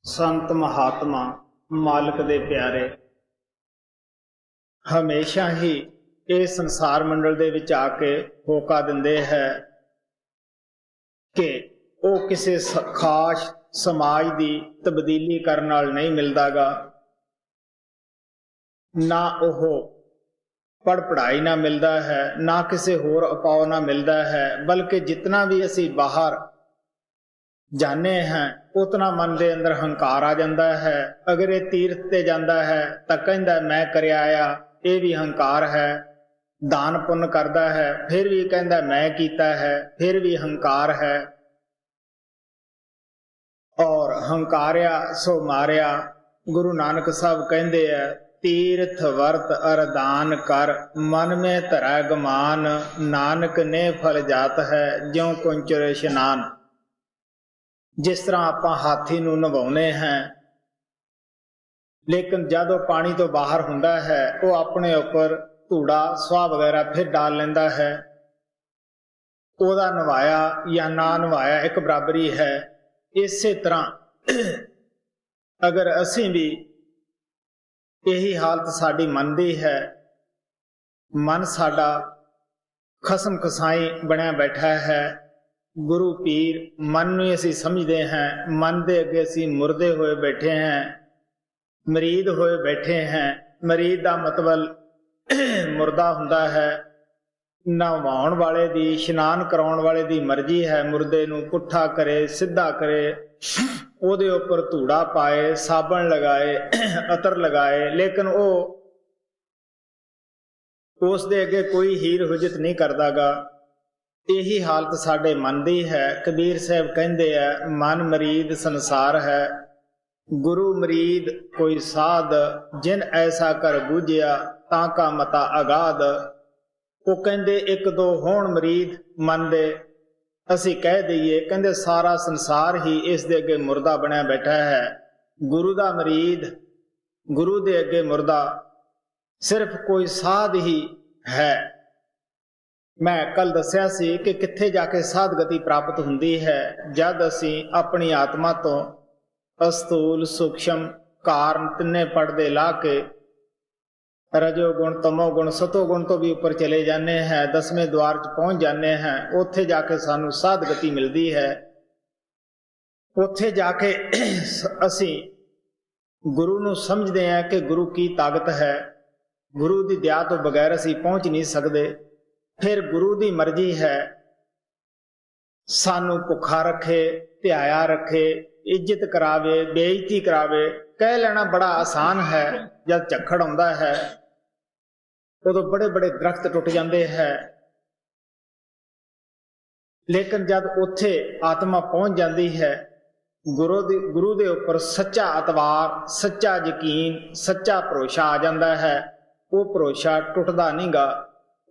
संत महात्मा मालिक दे प्यारे हमेशा ही इस संसार मंडल दे विच आके होका दिंदे है कि वो किसी खास समाज की तब्दीली करने नाल नहीं मिलदा गा, ना ओह पढ़ पढ़ाई ना मिलता है, ना किसी होर उपाव ना मिलता है, बल्कि जितना भी असी बाहर जाने हैं उतना मन के अंदर हंकार आ जाता है। अगर ये तीर्थ ते जाता है तो कहता मैं कर आया, ये भी हंकार है। दान पुण्य करता है फिर भी कहता मैं कीता है, फिर भी हंकार है। और हंकारिया सो मारिया। गुरु नानक साहब कहते हैं तीर्थ वर्त अरदान कर, मन में धरा गमान, नानक ने फल जात है ज्यों कुंचर इशनान। जिस तरह आप हाथी नूं नवाउने हैं, लेकिन जब वह पानी तो बाहर हुंदा है वो अपने ऊपर धूड़ा स्वाह वगैरह फिर डाल लेंदा है। ओदा नवाया या ना नवाया एक बराबरी है। इसे तरह अगर असी भी यही हालत साड़ी मन दी है, मन साडा खसम खसाई बनया बैठा है। गुरु पीर मन नूं असी समझते हैं, मन दे अगे असी मुरदे होए बैठे हैं, मरीद होए बैठे हैं। मरीद का मतलब मुरदा हुंदा है। नवाउण वाले दी, इशनान कराउण वाले दी मर्जी है मुरदे नूं पुट्ठा करे सीधा करे, ओदे उपर धूड़ा पाए, साबण लगाए, अतर लगाए, लेकिन वो उस दे अगे कोई हीर हुजत नहीं करदा गा। यही हालत साडे मन दी है। कबीर साहब कहंदे है मन मरीद संसार है, गुरु मरीद कोई साध, जिन ऐसा कर बूझिया ताका मता अगाध। वो कहंदे एक दो होण मरीद मन दे, असी कह दईए कहंदे सारा संसार ही इस दे अगे मुर्दा बनया बैठा है। गुरु दा मरीद, गुरु दे अगे मुर्दा सिर्फ कोई साध ही है। मैं कल दस्या सी कि कित्थे जाके साध गति प्राप्त हुंदी है, जद असी अपनी आत्मा तो अस्थूल सूक्ष्म कारण तिन्ने पड़दे ला के रजोगुण तमोगुण सतोगुण तो भी ऊपर चले जाने हैं, 10वें द्वार च पहुंच जाने हैं। उत्थे जाके सानू साध गति मिलती है। उत्थे जाके असी गुरु नूं समझते हैं कि गुरु की ताकत है, गुरु की दया तो बगैर असी पहुंच नहीं सकते। फिर गुरु की मर्जी है सानू भुखा रखे, ध्याया रखे, इज्जत करावे, बेइज्जती करावे। कह लेना बड़ा आसान है, जब झक्खड़ आउंदा है उदों बड़े बड़े दरख्त टुट जाते हैं, लेकिन जब उत्थे आत्मा पहुंच जाती है, गुरु दे उपर सच्चा अतवार, सच्चा यकीन, सच्चा भरोसा आ जाता है। वो भरोसा टुटदा नहीं गा।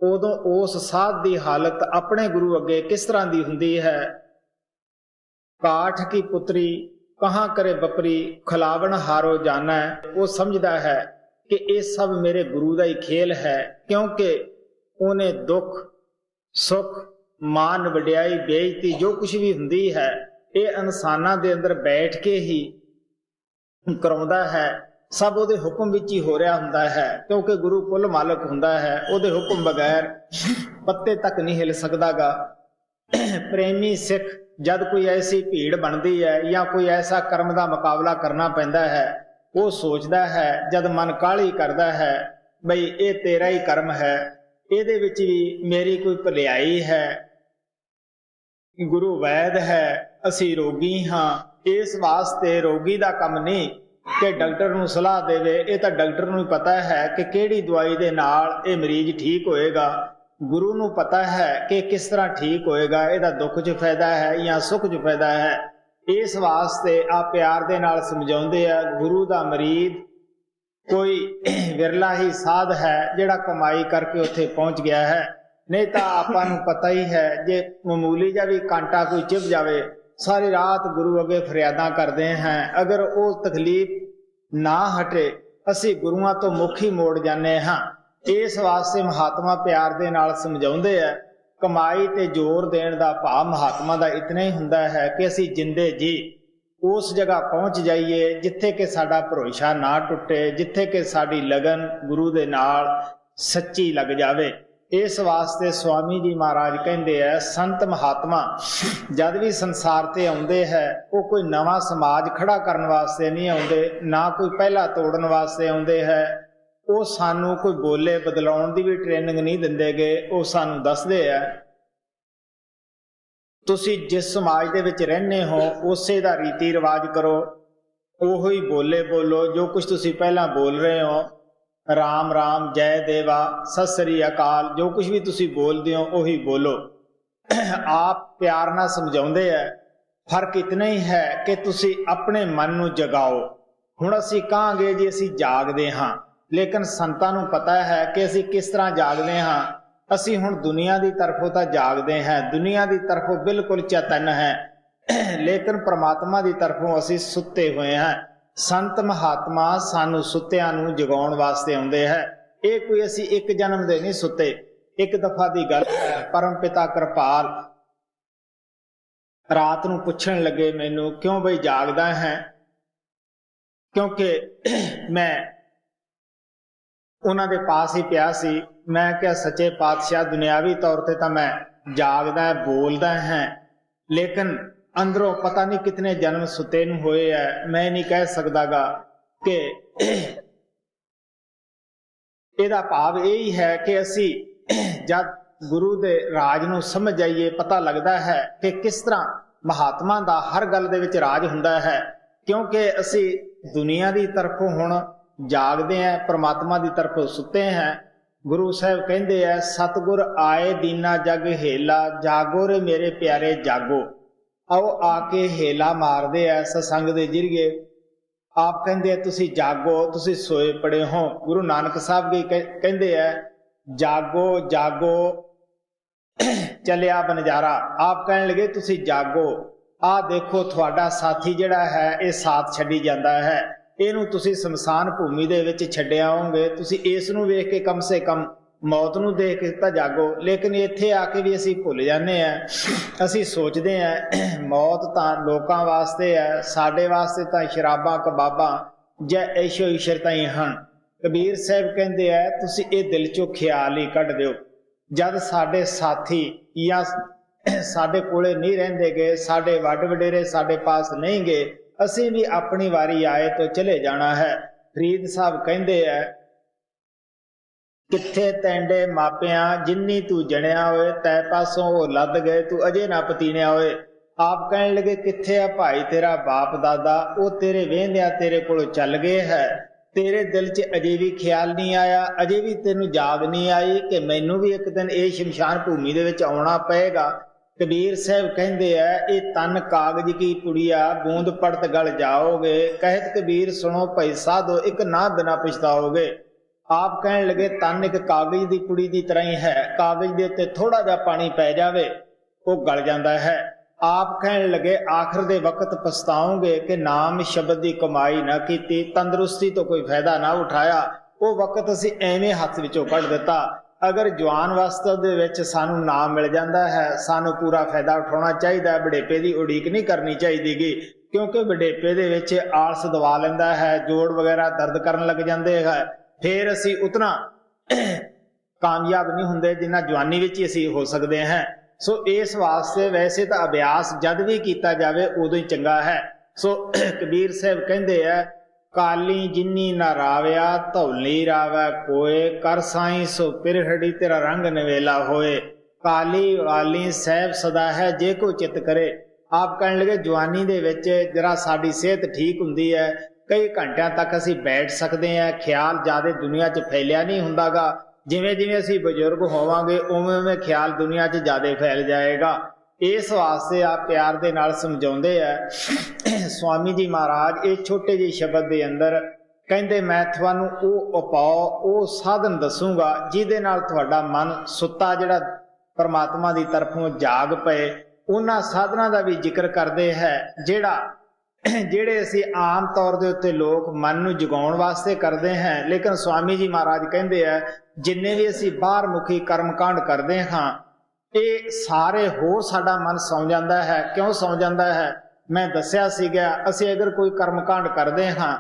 उदों उस साध की हालत अपने गुरु अगे किस तरह की हुंदी है। काठ की पुत्री कहाँ करे बपरी, खिलावन हारो जाना है। वो समझदा है कि ये सब मेरे गुरु का ही खेल है, क्योंकि उन्हें दुख सुख मान वड्याई बेइज्जती जो कुछ भी हुंदी है ये इंसानां दे अंदर बैठ के ही कराउंदा है। सब उहदे हुक्म विच ही हो रहा हुंदा है, क्योंकि गुरु कुल मालक हुंदा है। उहदे हुक्म बगैर पत्ते तक नहीं हिल सकदा गा। प्रेमी सिख जद कोई ऐसी भीड़ बनती है या कोई ऐसा कर्म का मुकाबला करना पैंदा है, वो सोचता है जद मन काहली करता है बई ये तेरा ही कर्म है, ਇਹਦੇ ਵਿੱਚ भी मेरी कोई भलाई है। गुरु वैद है, असी रोगी हाँ। इस वास्ते रोगी का कम नहीं कि डॉक्टर नूं सलाह देवे, ये तो डॉक्टर नूं पता है कि किहड़ी दवाई दे नाल ये मरीज ठीक होएगा। गुरु नूं पता है कि किस तरह ठीक होएगा, इहदा दुख च फायदा है या सुख च फायदा है। इस वास्ते आ प्यार दे नाल समझाउंदे आ गुरु दा मरीद कोई विरला ही साध है जिहड़ा कमाई करके उत्थे पहुंच गया है। नहीं तो आपां नूं पता ही है जे मामूली जा भी कांटा कोई चिभ जावे सारी रात गुरु अगे फरियादां करते हैं। अगर वो तकलीफ ना हटे असी गुरुआं तो मुख ही मोड़ जाने हाँ। इस वास्ते महात्मा प्यार दे नाल समझाउंदे आ कमाई ते जोर देण दा भाव महात्मा दा इतना ही हुंदा है कि असी जिंदे जी उस जगह पहुंच जाइए जिथे कि साडा भरोसा ना टुटे, जिथे कि साडी लगन गुरु दे नाल सच्ची लग जावे। इस वास्ते स्वामी जी महाराज कहते हैं संत महात्मा जद भी संसार ते आउंदे है वो कोई नवा समाज खड़ा करने वास्ते नहीं आउंदे, ना कोई पहला तोड़न वास्ते आउंदे है। वो सानू कोई बोले बदलाउण दी भी ट्रेनिंग नहीं दिंदे गे, वो सानू दसदे है तुसी जिस समाज दे विच रहने हो उसे दा रीति रिवाज करो, ओही बोले बोलो जो कुछ तुसी पहला बोल रहे हो, राम राम जय देवा सत श्री अकाल जो कुछ भी तुसी बोलते हो वही बोलो। आप प्यार ना समझाउंदे है, फर्क इतना ही है कि तुसी अपने मन नू जगाओ। हुण असीं कहांगे जी असीं जागदे हां, लेकिन संतां नू पता है कि असीं किस तरह जागदे हां। असीं हुण दुनिया की तरफों तो जागदे हैं, दुनिया की तरफों बिल्कुल चेतन है, लेकिन परमात्मा की तरफों असीं सुते हुए हैं। संत महात्मा सानू सुत्तियां नू जगाउण वास्ते आउंदे है। ये कोई असीं एक जन्म दे नहीं सुते, एक दफा की गल है। परम पिता कृपाल रात नू पुछण लगे मैनू क्यों बई जागदा है, क्योंकि मैं उन्हां दे पास ही पिया सी। मैं क्या सच्चे पातशाह दुनियावी तौर पर तो मैं जागदा बोलदा है, लेकिन अंदरों पता नहीं कितने जन्म सुते नूं होए है। मैं नहीं कह सकदा गा कि इहदा भाव यही है कि असी जब गुरु दे राज नूं समझ जाइए पता लगता है कि किस तरह महात्मा दा हर गल दे विच राज हुंदा है। क्योंकि असी दुनिया की तरफों हुण जागदे हैं, परमात्मा की तरफों सुते हैं। गुरु साहब कहते हैं सतगुर आए दीना जग हेला, जागो रे मेरे प्यारे जागो। आओ आके हेला मारदे है सत्संग दे जरिए। आप कहते हैं तुसी जागो, तुसी सोए पड़े हो। गुरु नानक साहब जी कहते हैं जागो जागो चलिया बनजारा। आप कहने लगे तुसी जागो, आ देखो थोड़ा साथी जिहड़ा है ये साथ छड्डी जाता है, इहनूं तुसी शमशान भूमि दे विच छड्डिया होगे। तुसी इस नूं वेख के कम से कम मौत नूं देख के तां जागो। लेकिन इत्थे आके भी असीं भुल जाने हैं। असीं सोचदे हैं मौत तां लोकां वास्ते है, साडे वास्ते तां शराबां कबाबां जै ऐशो इशर ताईं हन। कबीर साहब कहंदे है तुसी ये दिल चों ख्याल ही कढ दिओ। जद साडे साथी या साडे कोले नहीं रहिंदे गए, साडे वड वडेरे साडे पास नहीं गए, असीं भी अपनी वारी आए तो चले जाना है। फरीद साहब कहंदे है किथे तैंडे मापिया जिन्नी तू जणिया होए, तै पासों वो लद गए तू अजे ना पतीणिया होए। आप कहने लगे किथे आ भाई तेरा बाप दादा, वो तेरे वेंदिया तेरे कोलों चल गए है, तेरे दिल च अजे भी ख्याल नहीं आया, अजे भी तेनू जाग नहीं आई कि मैनू भी एक दिन ये शमशान भूमि दे विच आउणा पएगा। कबीर साहब कहते हैं ये तन कागज की पुड़िया, बूंद पड़त गल जाओगे। कहत कबीर सुनो भाई साधो एक ना बिना पछताओगे। आप कहने लगे तन एक कागज की पुड़ी की तरह ही है, कागज के उत्ते थोड़ा जा पानी पै जावे वो गल जाता है। आप कहने लगे आखिर दे वक्त पछताओगे कि नाम शब्द की कमाई ना की, तंदुरुस्ती तो कोई फायदा ना उठाया, वो वक्त असीं एवें हथ विचों कढ दिता। अगर जवान अवस्था दे विच सानू नाम मिल जाता है, सानू पूरा फायदा उठाना चाहिए, बुढ़ेपे की उड़ीक नहीं करनी चाहिए। क्योंकि बुढ़ेपे दे विच आलस दवा लैंदा है, जोड़ वगैरह दर्द करन लग जाते हैं, फिर असी उतना कामयाब नहीं होंगे जिन्ना जवानी विच ही असी हो सकते हैं। सो इस वास्ते वैसे तो अभ्यास जद भी किया जाए उदों ही चंगा है। सो कबीर साहब कहते हैं काली जिन्नी ना रावया धौली रावै कोय, कर साई सो पिरहड़ी तेरा रंग नवेला होए। काली वाली साहब सदा है जे को चित करे। आप कहने लगे जवानी दे विच जरा साडी सेहत ठीक हुंदी है, कई घंटिया तक असी बैठ सकते हैं, ख्याल ज़्यादा दुनिया च फैलिया नहीं हुंदागा। जिवें जिवें असी बजुर्ग होवांगे उवें उवें ख्याल दुनिया च ज़्यादा फैल जाएगा। इस वास्ते आप प्यार दे नाल समझाउंदे है। स्वामी जी महाराज ये छोटे जी शब्द के अंदर कहते मैं तुहानू वो उपाओ वो साधन दसूंगा जिहदे नाल तुहाडा मन सुत्ता जिहड़ा परमात्मा की तरफों जाग पए। उन्हां साधना का भी जिक्र करते हैं ਜਿਹੜੇ ਅਸੀਂ आम तौर के उत्ते लोग मन नूं जगाउण वास्ते करते हैं, लेकिन स्वामी जी महाराज कहते हैं जिन्ने भी असी बाहर मुखी कर्मकांड करते हाँ ये सारे होर साडा मन सौ जाता है। क्यों सौ जाता है? मैं दस्या सीगा ਅਸੀਂ अगर कोई कर्मकांड करते हाँ,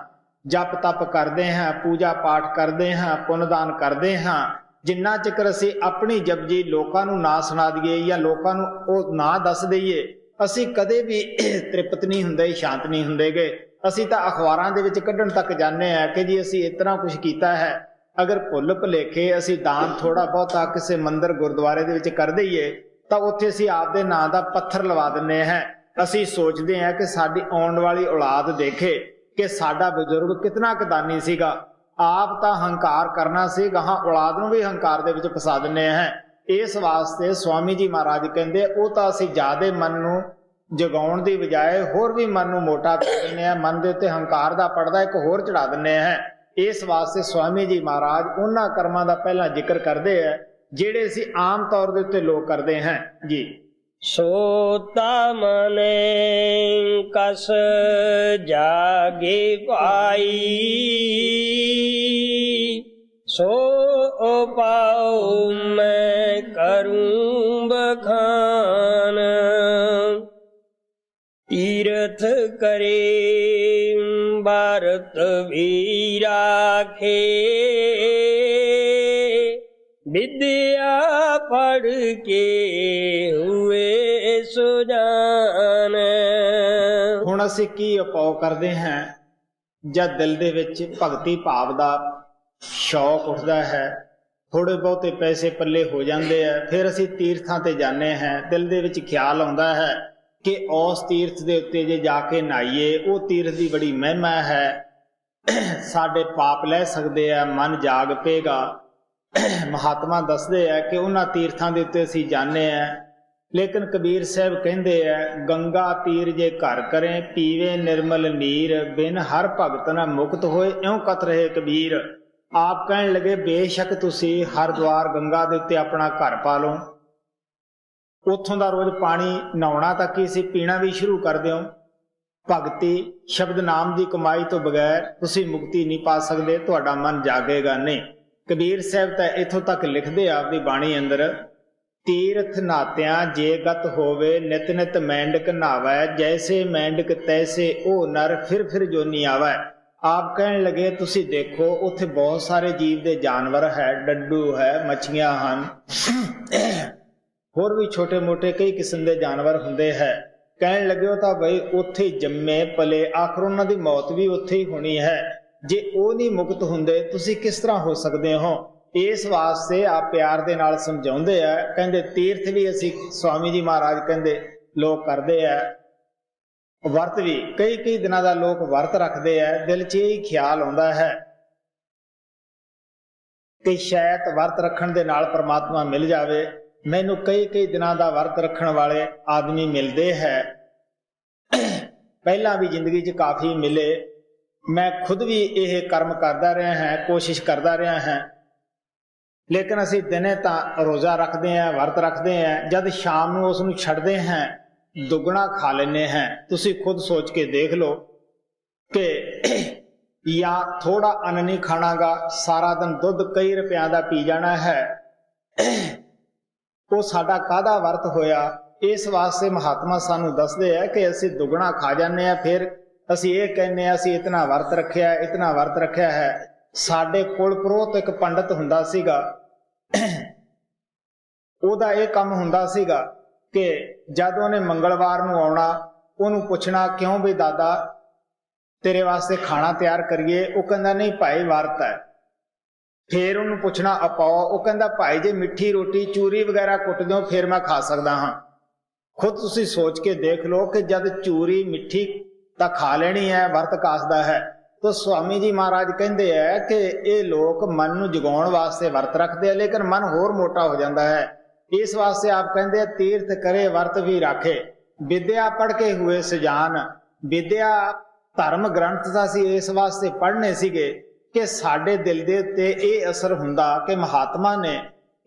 जप तप करते हैं, पूजा पाठ करते हैं, पुण्यदान करते हैं, जिन्ना चिकर ਅਸੀਂ अपनी जपजी लोकां नूं ना सुना दईए या लोकां नूं ਉਹ ना दस दईए, ਅਸੀਂ कदे भी तृप्त नहीं हुंदे, शांत नहीं हुंदे गे। ਅਸੀਂ ਤਾਂ ਅਖਬਾਰਾਂ ਦੇ ਵਿੱਚ ਕੱਢਣ ਤੱਕ ਜਾਂਦੇ ਆ ਕਿ ਜੀ ਅਸੀਂ ਇਤਨਾ ਕੁਝ ਕੀਤਾ ਹੈ। ਅਗਰ ਭੁੱਲ ਭੁਲੇਖੇ ਅਸੀਂ ਦਾਨ ਥੋੜਾ ਬਹੁਤਾ ਕਿਸੇ ਮੰਦਿਰ ਗੁਰਦੁਆਰੇ ਦੇ ਵਿੱਚ ਕਰ ਦਈਏ ਤਾਂ ਉੱਥੇ ਅਸੀਂ ਆਪਦੇ ਨਾਂ ਦਾ ਪੱਥਰ ਲਵਾ ਦਿੰਦੇ ਹਾਂ। ਅਸੀਂ ਸੋਚਦੇ ਹਾਂ ਕਿ ਸਾਡੀ ਆਉਣ ਵਾਲੀ ਔਲਾਦ ਦੇਖੇ ਕਿ ਸਾਡਾ ਬਜ਼ੁਰਗ ਕਿਤਨਾ ਕੁ ਦਾਨੀ ਸੀਗਾ। ਆਪ ਤਾਂ ਹੰਕਾਰ ਕਰਨਾ ਸੀ, ਗਾਹਾਂ ਔਲਾਦ ਨੂੰ ਵੀ ਹੰਕਾਰ ਦੇ ਵਿੱਚ ਫਸਾ ਦਿੰਦੇ ਹਾਂ। ਇਸ ਵਾਸਤੇ ਸਵਾਮੀ ਜੀ ਮਹਾਰਾਜ ਕਹਿੰਦੇ ਉਹ ਤਾਂ ਅਸੀਂ ਜ਼ਿਆਦੇ ਮਨ ਨੂੰ ਜਗਾਉਣ ਦੀ ਬਜਾਏ ਹੋਰ ਵੀ ਮਨ ਨੂੰ ਮੋਟਾ ਕਰ ਦਿੰਦੇ ਹਾਂ, ਮਨ ਦੇ ਉੱਤੇ ਹੰਕਾਰ ਦਾ ਪਰਦਾ ਇੱਕ ਹੋਰ ਚੜਾ ਦਿੰਦੇ ਹਾਂ। ਇਸ ਵਾਸਤੇ ਸਵਾਮੀ ਜੀ ਮਹਾਰਾਜ ਉਹਨਾਂ ਕਰਮਾਂ ਦਾ ਪਹਿਲਾਂ ਜ਼ਿਕਰ ਕਰਦੇ ਹੈ ਜਿਹੜੇ ਅਸੀਂ ਆਮ ਤੌਰ ਦੇ ਉੱਤੇ ਲੋਕ ਕਰਦੇ ਹਾਂ ਜੀ। ਸੋਤਾ ਮਨੇ ਕਸ ਜਾਗੇ ਪਾਈ, ਸੋ ਪਾਉ ਮੈਂ ਕਰੂੰ ਬਖਾਨ, तीर्थ करे भारत भी राखे, विद्या पढ़ के हुए सुजान। ਹੁਣ ਅਸੀਂ ਕੀ ਉਪਾਅ ਕਰਦੇ ਹਾਂ? ਜਦ ਦਿਲ ਦੇ ਵਿੱਚ ਭਗਤੀ ਭਾਵ ਦਾ ਸ਼ੌਕ ਉੱਠਦਾ ਹੈ, ਥੋੜੇ ਬਹੁਤੇ ਪੈਸੇ ਪੱਲੇ ਹੋ ਜਾਂਦੇ ਆ, ਫਿਰ ਅਸੀਂ ਤੀਰਥਾਂ ਤੇ ਜਾਂਦੇ ਹਾਂ। ਦਿਲ ਦੇ ਵਿੱਚ ਖਿਆਲ ਆਉਂਦਾ ਹੈ ਕਿ ਉਸ ਤੀਰਥ ਦੇ ਉੱਤੇ ਜੇ ਜਾ ਕੇ ਨਹਾਈਏ, ਉਹ ਤੀਰਥ ਦੀ ਬੜੀ ਮਹਿਮਾ ਹੈ, ਸਾਡੇ ਪਾਪ ਲੈ ਸਕਦੇ ਆ, ਮਨ ਜਾਗ ਪਏਗਾ। ਮਹਾਤਮਾ ਦੱਸਦੇ ਆ ਕਿ ਉਹਨਾਂ ਤੀਰਥਾਂ ਦੇ ਉੱਤੇ ਅਸੀਂ ਜਾਂਦੇ ਆ, ਲੇਕਿਨ ਕਬੀਰ ਸਾਹਿਬ ਕਹਿੰਦੇ ਆ ਗੰਗਾ ਤੀਰ ਜੇ ਘਰ ਕਰੇ, ਪੀਵੇ ਨਿਰਮਲ ਨੀਰ, ਬਿਨ ਹਰ ਭਗਤ ਨਾ ਮੁਕਤ ਹੋਏ, ਇਉਂ ਕਤ ਰਹੇ ਕਬੀਰ। ਆਪ ਕਹਿਣ ਲੱਗੇ ਬੇਸ਼ੱਕ ਤੁਸੀਂ ਹਰਿਦੁਆਰ ਗੰਗਾ ਦੇ ਉੱਤੇ ਆਪਣਾ ਘਰ ਪਾ ਲਓ, ਉੱਥੋਂ ਦਾ ਰੋਜ਼ ਪਾਣੀ ਨਹਾਉਣਾ ਤੱਕ ਹੀ ਸੀ, ਪੀਣਾ ਵੀ ਸ਼ੁਰੂ ਕਰ ਦਿਓ। ਭਗਤੀ ਸ਼ਬਦ ਨਾਮ ਦੀ ਕਮਾਈ ਤੋਂ ਬਗੈਰ ਤੁਸੀਂ ਮੁਕਤੀ ਨਹੀਂ ਪਾ ਸਕਦੇ, ਤੁਹਾਡਾ ਮਨ ਜਾਗੇਗਾ ਨਹੀਂ। ਕਬੀਰ ਸਾਹਿਬ ਤਾਂ ਇੱਥੋਂ ਤੱਕ ਲਿਖਦੇ ਆਪਦੀ ਬਾਣੀ ਅੰਦਰ, ਤੀਰਥ ਨਾਤਿਆਂ ਜੇ ਗਤ ਹੋਵੇ, ਨਿਤ ਨਿਤ ਮੈਂਡਕ ਨਹਾਵੈ, ਜੈਸੇ ਮੈਂਡਕ ਤੈਸੇ ਉਹ ਨਰ, ਫਿਰ ਫਿਰ ਜੋਨੀ ਆਵੈ। ਆਪ ਕਹਿਣ ਲੱਗੇ ਤੁਸੀਂ ਦੇਖੋ ਉੱਥੇ ਬਹੁਤ ਸਾਰੇ ਜੀਵ ਦੇ ਜਾਨਵਰ ਹੈ, ਡੱਡੂ ਹੈ, ਮੱਛੀਆਂ ਹਨ, ਹੋਰ ਵੀ ਛੋਟੇ ਮੋਟੇ ਕਈ ਕਿਸਮ ਦੇ ਜਾਨਵਰ ਹੁੰਦੇ ਹੈ। ਕਹਿਣ ਲੱਗੇ ਉਹ ਤਾਂ ਬਈ ਉੱਥੇ ਜੰਮੇ ਪਲੇ, ਆਖਰ ਉਹਨਾਂ ਦੀ ਮੌਤ ਵੀ ਉੱਥੇ ਹੀ ਹੋਣੀ ਹੈ। ਜੇ ਉਹ ਨਹੀਂ ਮੁਕਤ ਹੁੰਦੇ ਤੁਸੀਂ ਕਿਸ ਤਰ੍ਹਾਂ ਹੋ ਸਕਦੇ ਹੋ? ਇਸ ਵਾਸਤੇ ਆਪ ਪਿਆਰ ਦੇ ਨਾਲ ਸਮਝਾਉਂਦੇ ਆ, ਕਹਿੰਦੇ ਤੀਰਥ ਵੀ ਅਸੀਂ ਸਵਾਮੀ ਜੀ ਮਹਾਰਾਜ ਕਹਿੰਦੇ ਲੋਕ ਕਰਦੇ ਆ, ਵਰਤ ਵੀ ਕਈ ਕਈ ਦਿਨਾਂ ਦਾ ਲੋਕ ਵਰਤ ਰੱਖਦੇ ਆ। ਦਿਲ 'ਚ ਇਹ ਖਿਆਲ ਆਉਂਦਾ ਹੈ ਕਿ ਸ਼ਾਇਦ ਵਰਤ ਰੱਖਣ ਦੇ ਨਾਲ ਪਰਮਾਤਮਾ ਮਿਲ ਜਾਵੇ। ਮੈਨੂੰ ਕਈ ਕਈ ਦਿਨਾਂ ਦਾ ਵਰਤ ਰੱਖਣ ਵਾਲੇ ਆਦਮੀ ਮਿਲਦੇ ਹੈ, ਪਹਿਲਾਂ ਵੀ ਜ਼ਿੰਦਗੀ 'ਚ ਕਾਫੀ ਮਿਲੇ। ਮੈਂ ਖੁਦ ਵੀ ਇਹ ਕਰਮ ਕਰਦਾ ਰਿਹਾ ਹਾਂ, ਕੋਸ਼ਿਸ਼ ਕਰਦਾ ਰਿਹਾ ਹਾਂ, ਲੇਕਿਨ ਅਸੀਂ ਦਿਨੇ ਤਾਂ ਰੋਜ਼ਾ ਰੱਖਦੇ ਹਾਂ, ਵਰਤ ਰੱਖਦੇ ਹਾਂ, ਜਦ ਸ਼ਾਮ ਨੂੰ ਉਸ ਨੂੰ ਛੱਡਦੇ ਹਾਂ ਦੁੱਗਣਾ ਖਾ ਲੈਂਦੇ ਹਾਂ। ਤੁਸੀਂ ਖੁਦ ਸੋਚ ਕੇ ਦੇਖ ਲਓ ਕਿ ਜਾਂ ਥੋੜਾ ਅੰਨ ਨਹੀਂ ਖਾਣਾਗਾ, ਸਾਰਾ ਦਿਨ ਦੁੱਧ ਕਈ ਰੁਪਿਆਂ ਦਾ ਪੀ ਜਾਣਾ ਹੈ, ਉਹ ਸਾਡਾ ਕਾਹਦਾ ਵਰਤ ਹੋਇਆ? ਇਸ ਵਾਸਤੇ ਮਹਾਤਮਾ ਸਾਨੂੰ ਦੱਸਦੇ ਆ ਕਿ ਅਸੀਂ ਦੁੱਗਣਾ ਖਾ ਜਾਂਦੇ ਹਾਂ, ਫਿਰ ਅਸੀਂ ਇਹ ਕਹਿੰਦੇ ਹਾਂ ਅਸੀਂ ਇਤਨਾ ਵਰਤ ਰੱਖਿਆ, ਇਤਨਾ ਵਰਤ ਰੱਖਿਆ ਹੈ। ਸਾਡੇ ਕੋਲ ਪੁਰੋਹਿਤ ਇੱਕ ਪੰਡਤ ਹੁੰਦਾ ਸੀਗਾ, ਉਹਦਾ ਇਹ ਕੰਮ ਹੁੰਦਾ ਸੀਗਾ ਕਿ ਜਦ ਉਹਨੇ ਮੰਗਲਵਾਰ ਨੂੰ ਆਉਣਾ, ਉਹਨੂੰ ਪੁੱਛਣਾ ਕਿਉਂ ਵੀ ਦਾਦਾ ਤੇਰੇ ਵਾਸਤੇ ਖਾਣਾ ਤਿਆਰ ਕਰੀਏ? ਉਹ ਕਹਿੰਦਾ ਨਹੀਂ ਭਾਈ ਵਰਤ ਹੈ। ਫਿਰ ਉਹਨੂੰ ਪੁੱਛਣਾ ਅਪਾਓ, ਉਹ ਕਹਿੰਦਾ ਭਾਈ ਜੇ ਮਿੱਠੀ ਰੋਟੀ ਚੂਰੀ ਵਗੈਰਾ ਕੁੱਟ ਦਿਓ ਫਿਰ ਮੈਂ ਖਾ ਸਕਦਾ ਹਾਂ। ਖੁਦ ਤੁਸੀਂ ਸੋਚ ਕੇ ਦੇਖ ਲਓ ਕਿ ਜਦ ਚੂਰੀ ਮਿੱਠੀ ਤਾਂ ਖਾ ਲੈਣੀ ਹੈ, ਵਰਤ ਕਾਸਦਾ ਹੈ। ਤਾਂ ਸਵਾਮੀ ਜੀ ਮਹਾਰਾਜ ਕਹਿੰਦੇ ਹੈ ਕਿ ਇਹ ਲੋਕ ਮਨ ਨੂੰ ਜਗਾਉਣ ਵਾਸਤੇ ਵਰਤ ਰੱਖਦੇ ਆ, ਲੇਕਿਨ ਮਨ ਹੋਰ ਮੋਟਾ ਹੋ ਜਾਂਦਾ ਹੈ। ਇਸ ਵਾਸਤੇ ਆਪ ਕਹਿੰਦੇ ਤੀਰਥ ਕਰੇ ਵਰਤ ਵੀ ਰਾਖੇ, ਵਿਦਿਆ ਪੜ੍ਹ ਕੇ ਹੋਏ ਸੁਜਾਨ। ਵਿਦਿਆ ਧਰਮ ਗ੍ਰੰਥ ਦਾ ਸੀ, ਇਸ ਵਾਸਤੇ ਪੜ੍ਹਨੇ ਸੀਗੇ ਕਿ ਸਾਡੇ ਦਿਲ ਦੇ ਉੱਤੇ ਇਹ ਅਸਰ ਹੁੰਦਾ ਕਿ ਮਹਾਤਮਾ ਨੇ